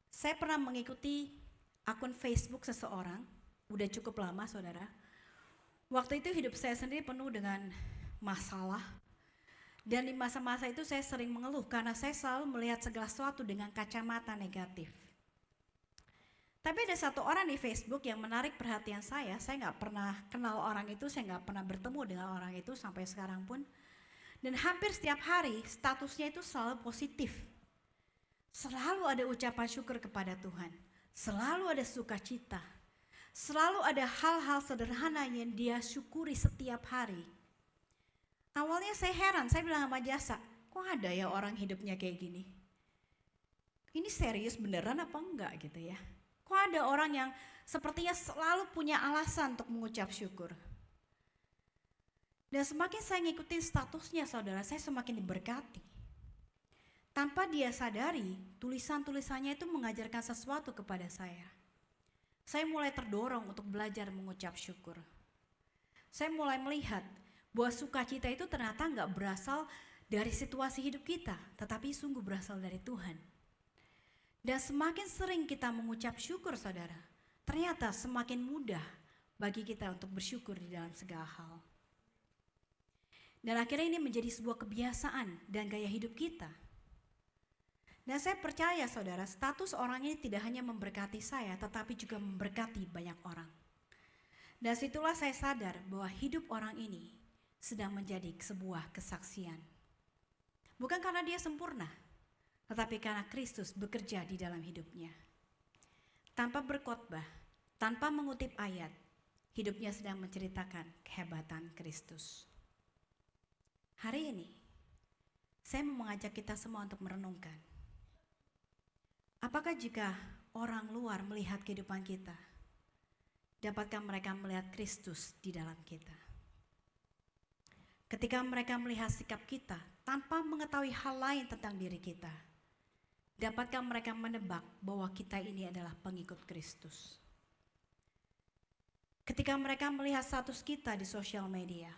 saya pernah mengikuti akun Facebook seseorang, udah cukup lama saudara. Waktu itu hidup saya sendiri penuh dengan masalah. Dan di masa-masa itu saya sering mengeluh karena saya selalu melihat segala sesuatu dengan kacamata negatif. Tapi ada satu orang di Facebook yang menarik perhatian saya nggak pernah kenal orang itu, saya nggak pernah bertemu dengan orang itu sampai sekarang pun. Dan hampir setiap hari statusnya itu selalu positif. Selalu ada ucapan syukur kepada Tuhan, selalu ada sukacita, selalu ada hal-hal sederhana yang dia syukuri setiap hari. Awalnya saya heran, saya bilang sama Jasa, kok ada ya orang hidupnya kayak gini? Ini serius beneran apa enggak gitu ya? Kok ada orang yang sepertinya selalu punya alasan untuk mengucap syukur? Dan semakin saya ngikutin statusnya saudara, saya semakin diberkati. Tanpa dia sadari, tulisan-tulisannya itu mengajarkan sesuatu kepada saya. Saya mulai terdorong untuk belajar mengucap syukur. Saya mulai melihat bahwa sukacita itu ternyata nggak berasal dari situasi hidup kita, tetapi sungguh berasal dari Tuhan. Dan semakin sering kita mengucap syukur saudara, ternyata semakin mudah bagi kita untuk bersyukur di dalam segala hal. Dan akhirnya ini menjadi sebuah kebiasaan dan gaya hidup kita. Dan saya percaya saudara, status orang ini tidak hanya memberkati saya, tetapi juga memberkati banyak orang. Dan situlah saya sadar bahwa hidup orang ini sedang menjadi sebuah kesaksian. Bukan karena dia sempurna, tetapi karena Kristus bekerja di dalam hidupnya. Tanpa berkhotbah, tanpa mengutip ayat, hidupnya sedang menceritakan kehebatan Kristus. Hari ini, saya mau mengajak kita semua untuk merenungkan. Apakah jika orang luar melihat kehidupan kita, dapatkah mereka melihat Kristus di dalam kita? Ketika mereka melihat sikap kita tanpa mengetahui hal lain tentang diri kita, dapatkah mereka menebak bahwa kita ini adalah pengikut Kristus? Ketika mereka melihat status kita di sosial media,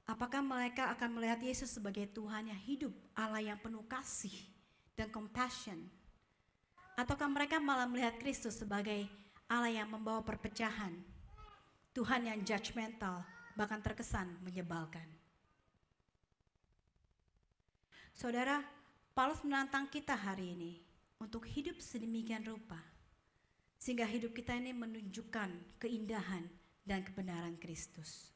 apakah mereka akan melihat Yesus sebagai Tuhan yang hidup, Allah yang penuh kasih dan compassion? Ataukah mereka malah melihat Kristus sebagai Allah yang membawa perpecahan, Tuhan yang judgmental, bahkan terkesan menyebalkan? Saudara, Paulus menantang kita hari ini untuk hidup sedemikian rupa, sehingga hidup kita ini menunjukkan keindahan dan kebenaran Kristus.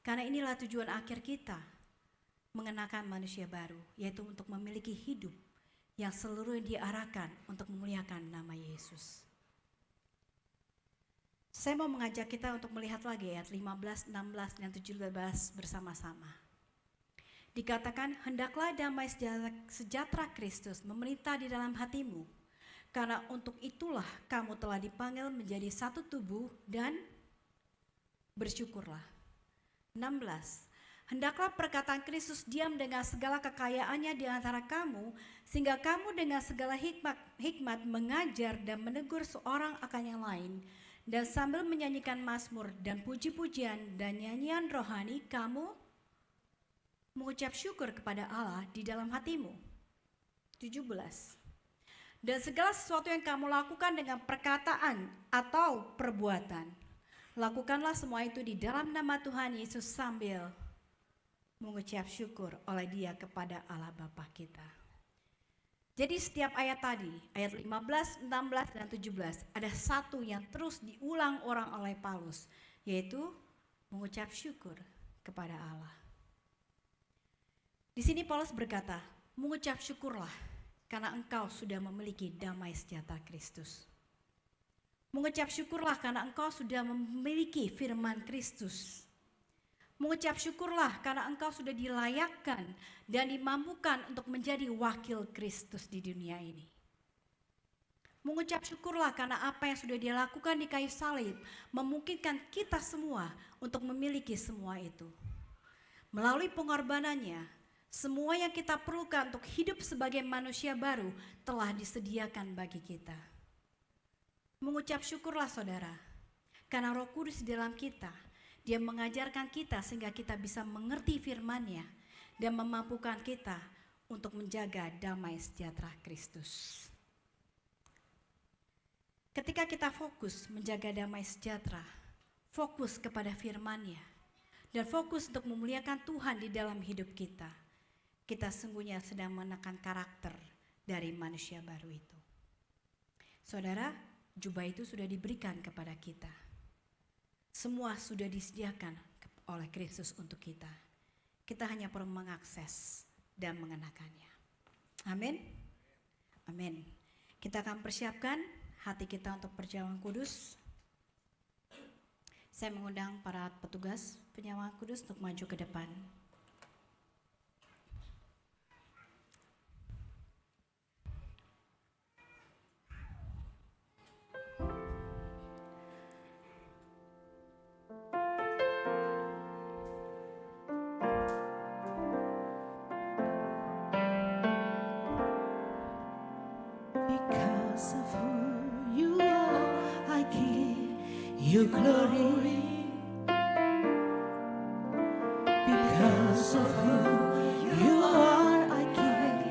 Karena inilah tujuan akhir kita, mengenakan manusia baru, yaitu untuk memiliki hidup yang seluruhnya diarahkan untuk memuliakan nama Yesus. Saya mau mengajak kita untuk melihat lagi ayat 15, 16, dan 17 bersama-sama. Dikatakan, hendaklah damai sejahtera Kristus memerintah di dalam hatimu, karena untuk itulah kamu telah dipanggil menjadi satu tubuh dan bersyukurlah. 16. Hendaklah perkataan Kristus diam dengan segala kekayaannya di antara kamu, sehingga kamu dengan segala hikmat mengajar dan menegur seorang akan yang lain, dan sambil menyanyikan mazmur dan puji-pujian dan nyanyian rohani, kamu mengucap syukur kepada Allah di dalam hatimu. 17. Dan segala sesuatu yang kamu lakukan dengan perkataan atau perbuatan, lakukanlah semua itu di dalam nama Tuhan Yesus sambil mengucap syukur oleh Dia kepada Allah Bapa kita. Jadi setiap ayat tadi, ayat 15, 16, dan 17, ada satu yang terus diulang orang oleh Paulus, yaitu mengucap syukur kepada Allah. Di sini Paulus berkata, mengucap syukurlah karena engkau sudah memiliki damai sejahtera Kristus. Mengucap syukurlah karena engkau sudah memiliki firman Kristus. Mengucap syukurlah karena engkau sudah dilayakkan dan dimampukan untuk menjadi wakil Kristus di dunia ini. Mengucap syukurlah karena apa yang sudah Dia lakukan di kayu salib memungkinkan kita semua untuk memiliki semua itu. Melalui pengorbanannya, semua yang kita perlukan untuk hidup sebagai manusia baru telah disediakan bagi kita. Mengucap syukurlah saudara, karena Roh Kudus di dalam kita, Dia mengajarkan kita sehingga kita bisa mengerti firman-Nya dan memampukan kita untuk menjaga damai sejahtera Kristus. Ketika kita fokus menjaga damai sejahtera, fokus kepada firman-Nya, dan fokus untuk memuliakan Tuhan di dalam hidup kita, kita sungguhnya sedang menekan karakter dari manusia baru itu. Saudara, jubah itu sudah diberikan kepada kita. Semua sudah disediakan oleh Kristus untuk kita. Kita hanya perlu mengakses dan mengenakannya. Amin. Amin. Kita akan persiapkan hati kita untuk perjamuan kudus. Saya mengundang para petugas penyewaan kudus untuk maju ke depan. Because of who you are, I give you glory. Because of who you are, I give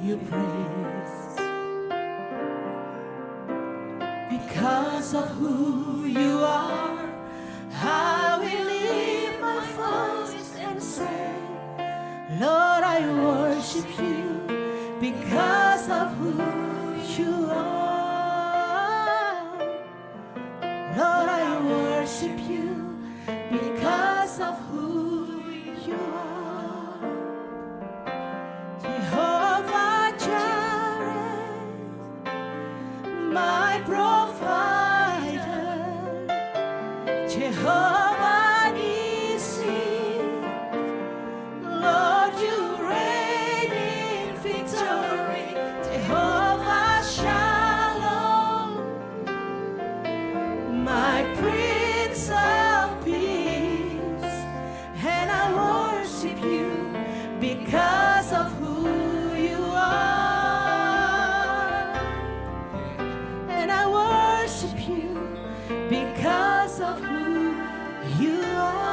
you praise. Because of who you are, I will lift my voice and say, Lord, I worship you. Because of who you are, Lord, I worship you because of who you are. Jehovah Jireh, my provider. Jehovah Nissi, Lord, you reign in victory. Jehovah Shalom, my Prince of Peace, and I worship you because of who you are. And I worship you because of who you are.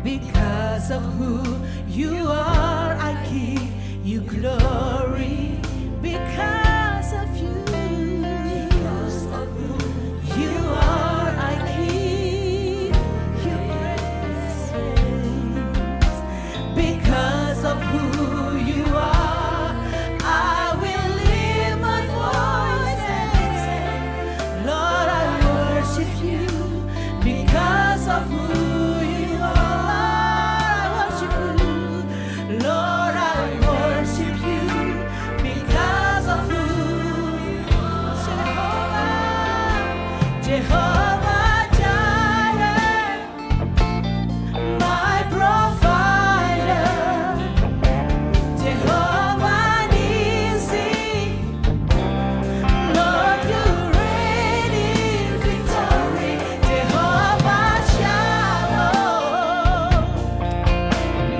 Because of who you are, I give you glory. Because of you, because of who you are, I give you praise. Because of who you are, I will lift my voice and say, Lord, I worship you because of who you are. Lord, I worship you because of who Jehovah Jireh, my provider. Jehovah Nissi, Lord, you reign in victory. Jehovah Shalom,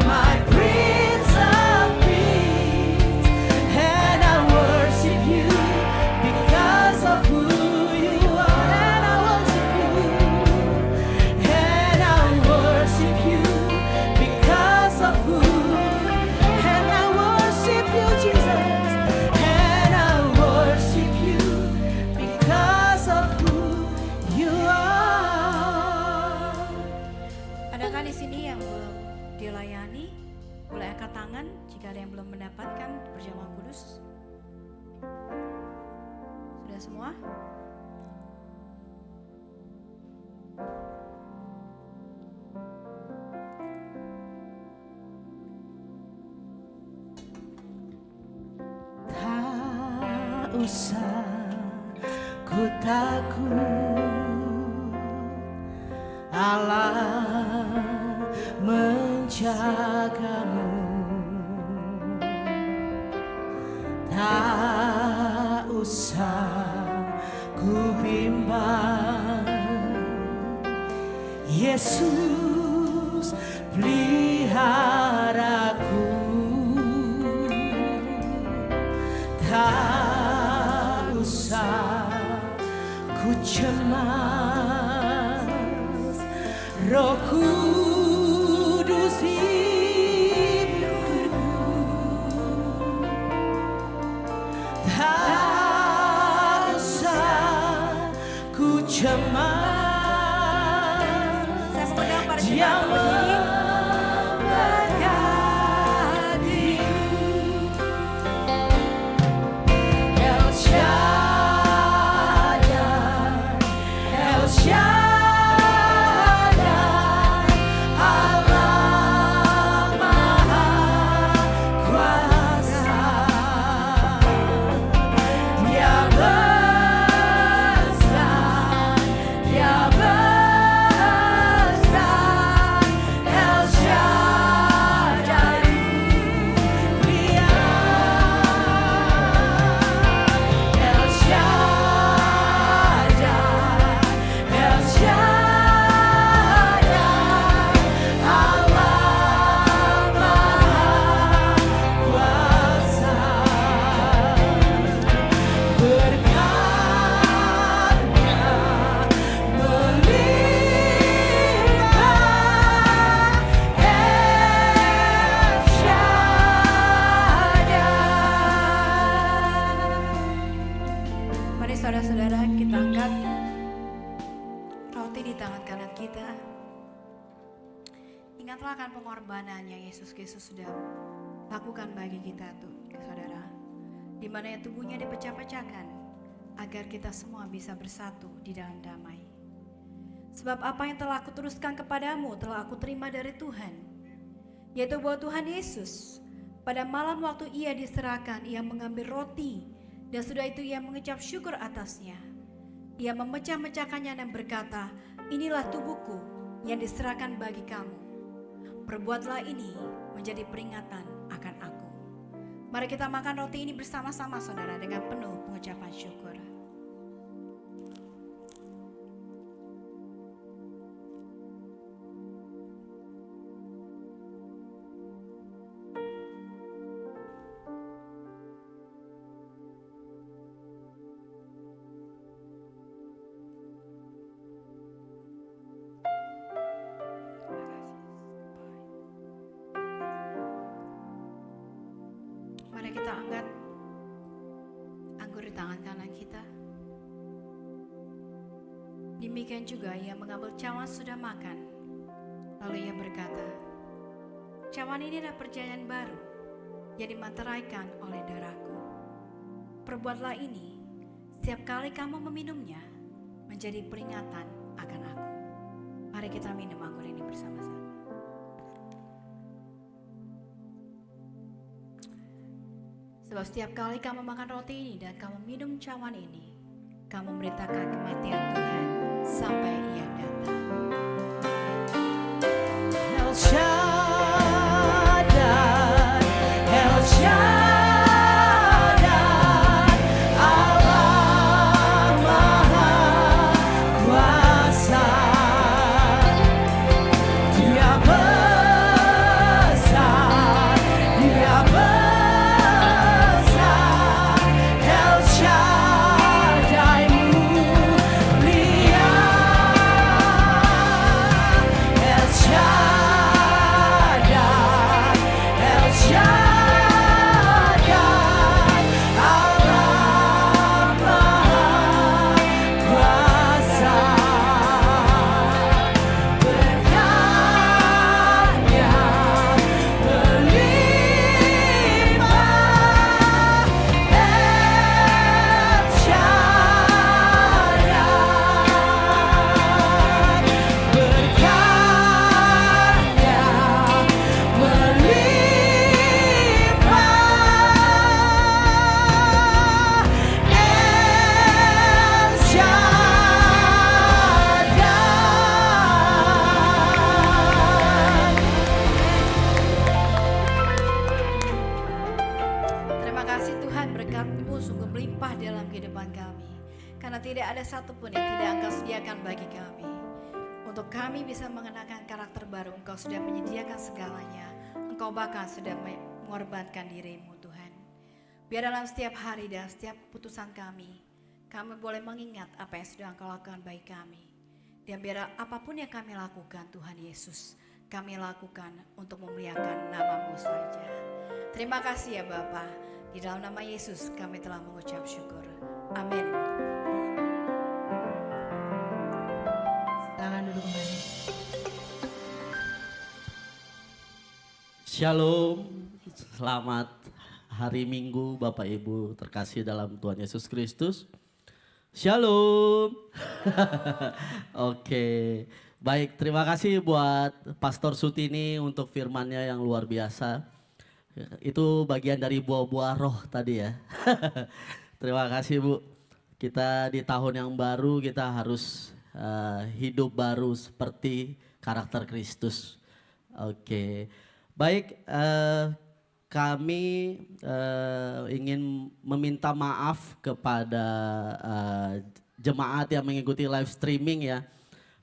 my Prince of Peace, and I worship you because of who you are. And I worship you, and I worship you because of who. And I worship you, Jesus, and I worship you because of who you are. Adakah di sini yang belum dilayani? Boleh angkat tangan jika ada yang belum mendapatkan perjamuan kudus. Sudah semua? Tak usah ku takut, Allah menjagamu. Tak usah ku bimbang, Yesus peliharaku. Tak usah ku cemas, Roh Kudus hidupku. yang El Shaddai, El Shaddai, Allah Maha Kuasa. Dia besar, Dia besar, El Shaddai mulia. El Shaddai, El Shaddai, Allah Maha Kuasa. Berkatnya melimpah, El Shaddai. Mari saudara-saudara kita angkat roti di tangan kanan kita. Ingatlah akan pengorbanan yang Yesus Kristus sudah lakukan bagi kita tuh saudara. Di mana yang tubuhnya dipecah-pecahkan agar kita semua bisa bersatu di dalam damai. Sebab apa yang telah aku teruskan kepadamu telah aku terima dari Tuhan, yaitu bahwa Tuhan Yesus pada malam waktu ia diserahkan, ia mengambil roti dan sudah itu ia mengucap syukur atasnya. Ia memecah-mecahkannya dan berkata, inilah tubuhku yang diserahkan bagi kamu. Perbuatlah ini menjadi peringatan akan aku. Mari kita makan roti ini bersama-sama saudara dengan penuh pengucapan syukur. Mari kita angkat anggur di tangan kanan kita. Demikian juga ia mengambil cawan sudah makan. Lalu ia berkata, cawan ini adalah perjanjian baru yang dimateraikan oleh darahku. Perbuatlah ini setiap kali kamu meminumnya menjadi peringatan akan aku. Mari kita minum anggur ini bersama-sama. Sebab setiap kali kamu makan roti ini dan kamu minum cawan ini, kamu memberitakan kematian Tuhan sampai ia datang. El Shaddai, El Shaddai, Allah Maha Kuasa. Dia besar, Dia besar, El Shaddai mulia. El Shaddai, El Shaddai, Allah Maha Kuasa. Berkatnya melimpah, El Shaddai. Berkatnya melimpah, El Shaddai. Terima kasih Tuhan, berkat-Mu sungguh melimpah dalam kehidupan kami. Karena tidak ada satupun yang tidak Engkau sediakan bagi kami. Untuk kami bisa mengenakan karakter baru, Engkau sudah menyediakan segalanya. Engkau bahkan sudah mengorbankan diri-Mu Tuhan. Biar dalam setiap hari dan setiap keputusan kami boleh mengingat apa yang sudah Engkau lakukan bagi kami. Dan biar apapun yang kami lakukan Tuhan Yesus, kami lakukan untuk memuliakan nama-Mu saja. Terima kasih ya Bapa. Di dalam nama Yesus kami telah mengucap syukur. Amin. Silakan duduk kembali. Shalom, selamat hari Minggu Bapak Ibu terkasih dalam Tuhan Yesus Kristus. Shalom. Oke, baik, terima kasih buat Pastor Sutini untuk firman-Nya yang luar biasa. Itu bagian dari buah-buah roh tadi ya. Terima kasih Bu. Kita di tahun yang baru kita harus hidup baru seperti karakter Kristus. Oke. Baik, kami ingin meminta maaf kepada jemaat yang mengikuti live streaming ya.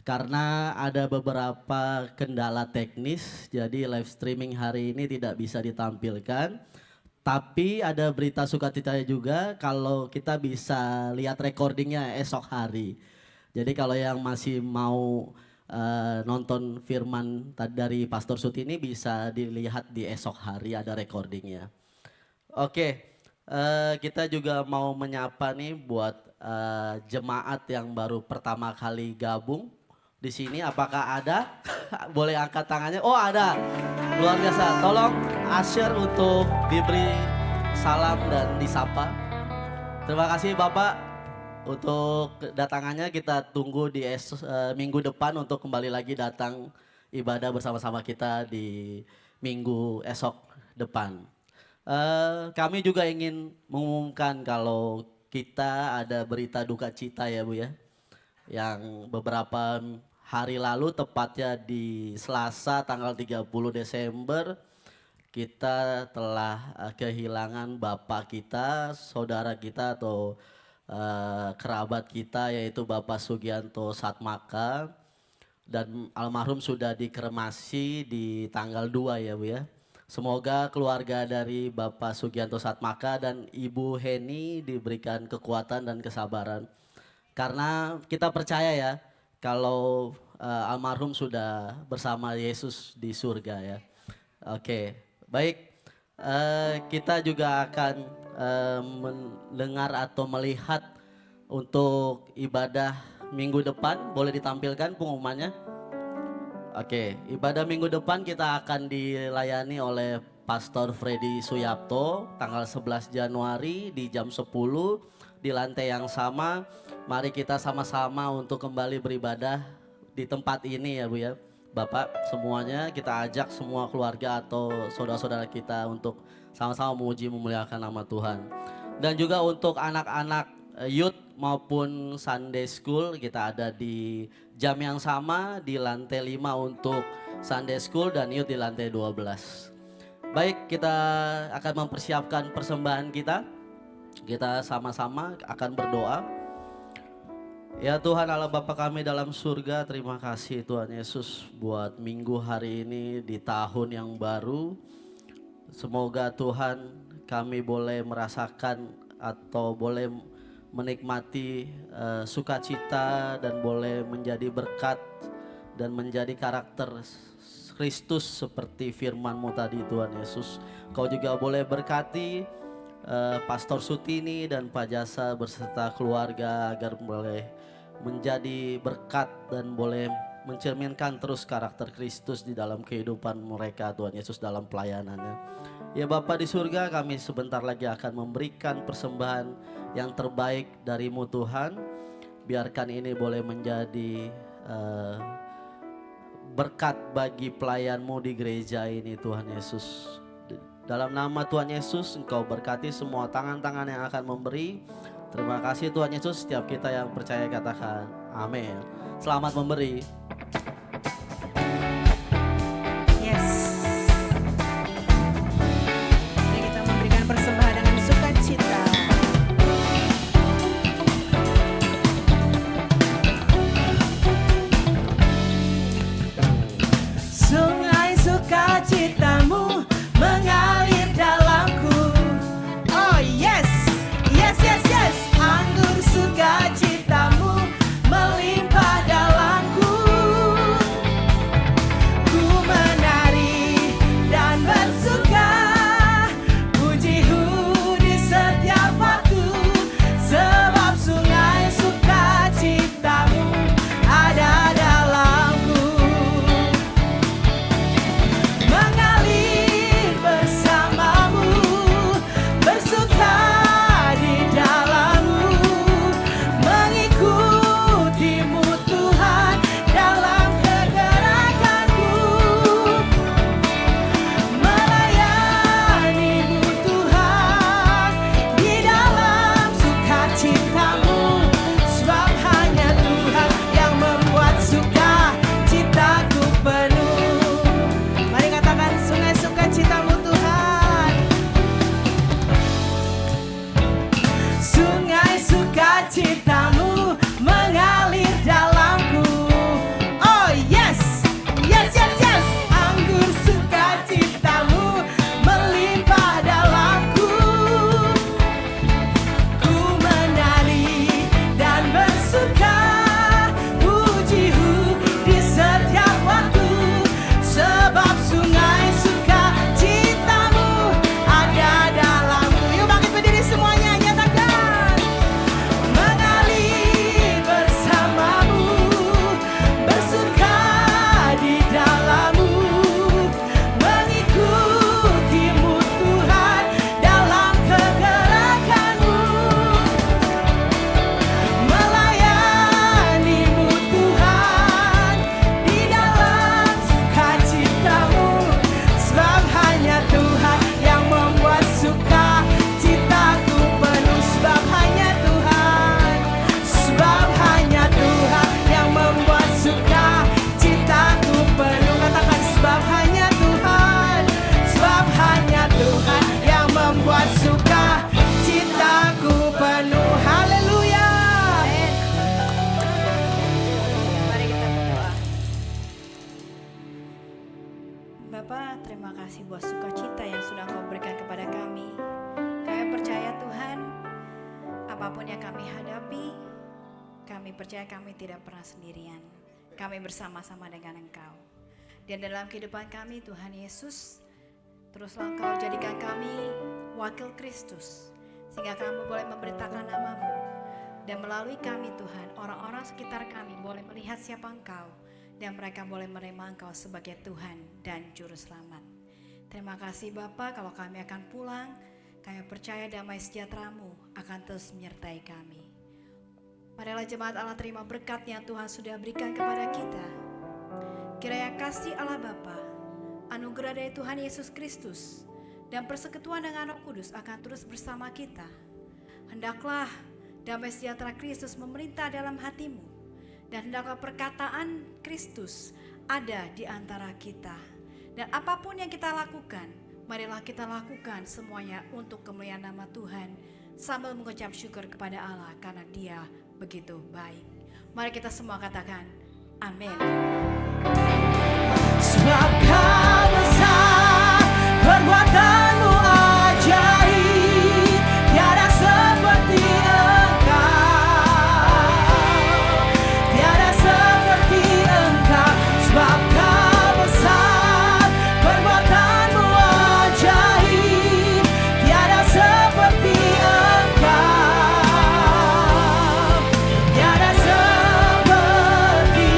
Karena ada beberapa kendala teknis, jadi live streaming hari ini tidak bisa ditampilkan. Tapi ada berita sukacita juga kalau kita bisa lihat recordingnya esok hari. Jadi kalau yang masih mau nonton firman tadi dari Pastor Sutini bisa dilihat di esok hari, ada recordingnya. Oke, kita juga mau menyapa nih buat jemaat yang baru pertama kali gabung di sini. Apakah ada? Boleh angkat tangannya. Oh ada, luar biasa. Tolong Asher untuk diberi salam dan disapa. Terima kasih Bapak. Untuk kedatangannya kita tunggu di minggu depan untuk kembali lagi datang ibadah bersama-sama kita di minggu esok depan. Kami juga ingin mengumumkan kalau kita ada berita duka cita ya Bu ya. Yang beberapa hari lalu tepatnya di Selasa tanggal 30 Desember kita telah kehilangan bapak kita, saudara kita atau kerabat kita yaitu Bapak Sugianto Satmaka, dan almarhum sudah dikremasi di tanggal 2 ya Bu ya. Semoga keluarga dari Bapak Sugianto Satmaka dan Ibu Heni diberikan kekuatan dan kesabaran. Karena kita percaya ya kalau almarhum sudah bersama Yesus di surga ya. Oke, baik. Kita juga akan mendengar atau melihat untuk ibadah minggu depan. Boleh ditampilkan pengumumannya? Oke, ibadah minggu depan kita akan dilayani oleh Pastor Freddy Suyapto tanggal 11 Januari di jam 10 di lantai yang sama. Mari kita sama-sama untuk kembali beribadah di tempat ini ya Bu ya. Bapak semuanya kita ajak semua keluarga atau saudara-saudara kita untuk sama-sama memuji memuliakan nama Tuhan. Dan juga untuk anak-anak youth maupun Sunday School kita ada di jam yang sama di lantai 5 untuk Sunday School dan youth di lantai 12. Baik, kita akan mempersiapkan persembahan kita. Kita sama-sama akan berdoa. Ya Tuhan Allah Bapa kami dalam surga, terima kasih Tuhan Yesus buat minggu hari ini di tahun yang baru. Semoga Tuhan kami boleh merasakan atau boleh menikmati sukacita dan boleh menjadi berkat dan menjadi karakter Kristus seperti firman-Mu tadi Tuhan Yesus. Kau juga boleh berkati Pastor Sutini dan Pak Jasa beserta keluarga agar boleh menjadi berkat dan boleh mencerminkan terus karakter Kristus di dalam kehidupan mereka Tuhan Yesus dalam pelayanannya. Ya Bapa di surga, kami sebentar lagi akan memberikan persembahan yang terbaik dari-Mu Tuhan. Biarkan ini boleh menjadi berkat bagi pelayan-Mu di gereja ini Tuhan Yesus. Dalam nama Tuhan Yesus Engkau berkati semua tangan-tangan yang akan memberi. Terima kasih Tuhan Yesus, setiap kita yang percaya katakan amin. Selamat memberi. Yes. Mari kita memberikan persembahan dengan sukacita. Sungai sukacitamu mengalir dalamku. Oh yes, yes, yes, yes. Anggur sukacitamu melimpah dalamku. Bapa, terima kasih buat sukacita yang sudah Engkau berikan kepada kami. Kami percaya Tuhan, apapun yang kami hadapi, kami percaya kami tidak pernah sendirian. Kami bersama-sama dengan Engkau. Dan dalam kehidupan kami Tuhan Yesus, teruslah Engkau jadikan kami wakil Kristus, sehingga kami boleh memberitakan nama-Mu. Dan melalui kami Tuhan, orang-orang sekitar kami boleh melihat siapa Engkau, dan mereka boleh menerima Engkau sebagai Tuhan dan Juru Selamat. Terima kasih Bapa, kalau kami akan pulang, kami percaya damai sejahtera-Mu akan terus menyertai kami. Marilah jemaat Allah terima berkat yang Tuhan sudah berikan kepada kita. Kiranya kasih Allah Bapa, anugerah dari Tuhan Yesus Kristus, dan persekutuan dengan Roh Kudus akan terus bersama kita. Hendaklah damai sejahtera Kristus memerintah dalam hatimu, dan hendaklah perkataan Kristus ada di antara kita. Dan apapun yang kita lakukan, marilah kita lakukan semuanya untuk kemuliaan nama Tuhan, sambil mengucap syukur kepada Allah karena Dia begitu baik. Mari kita semua katakan amin. Sebab Kau besar, perbuatan-Mu ajaib, tiada seperti Engkau, tiada seperti Engkau. Sebab Kau besar, perbuatan-Mu ajaib, tiada seperti Engkau, tiada seperti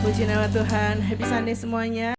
Puji nama Tuhan. Happy Sunday semuanya.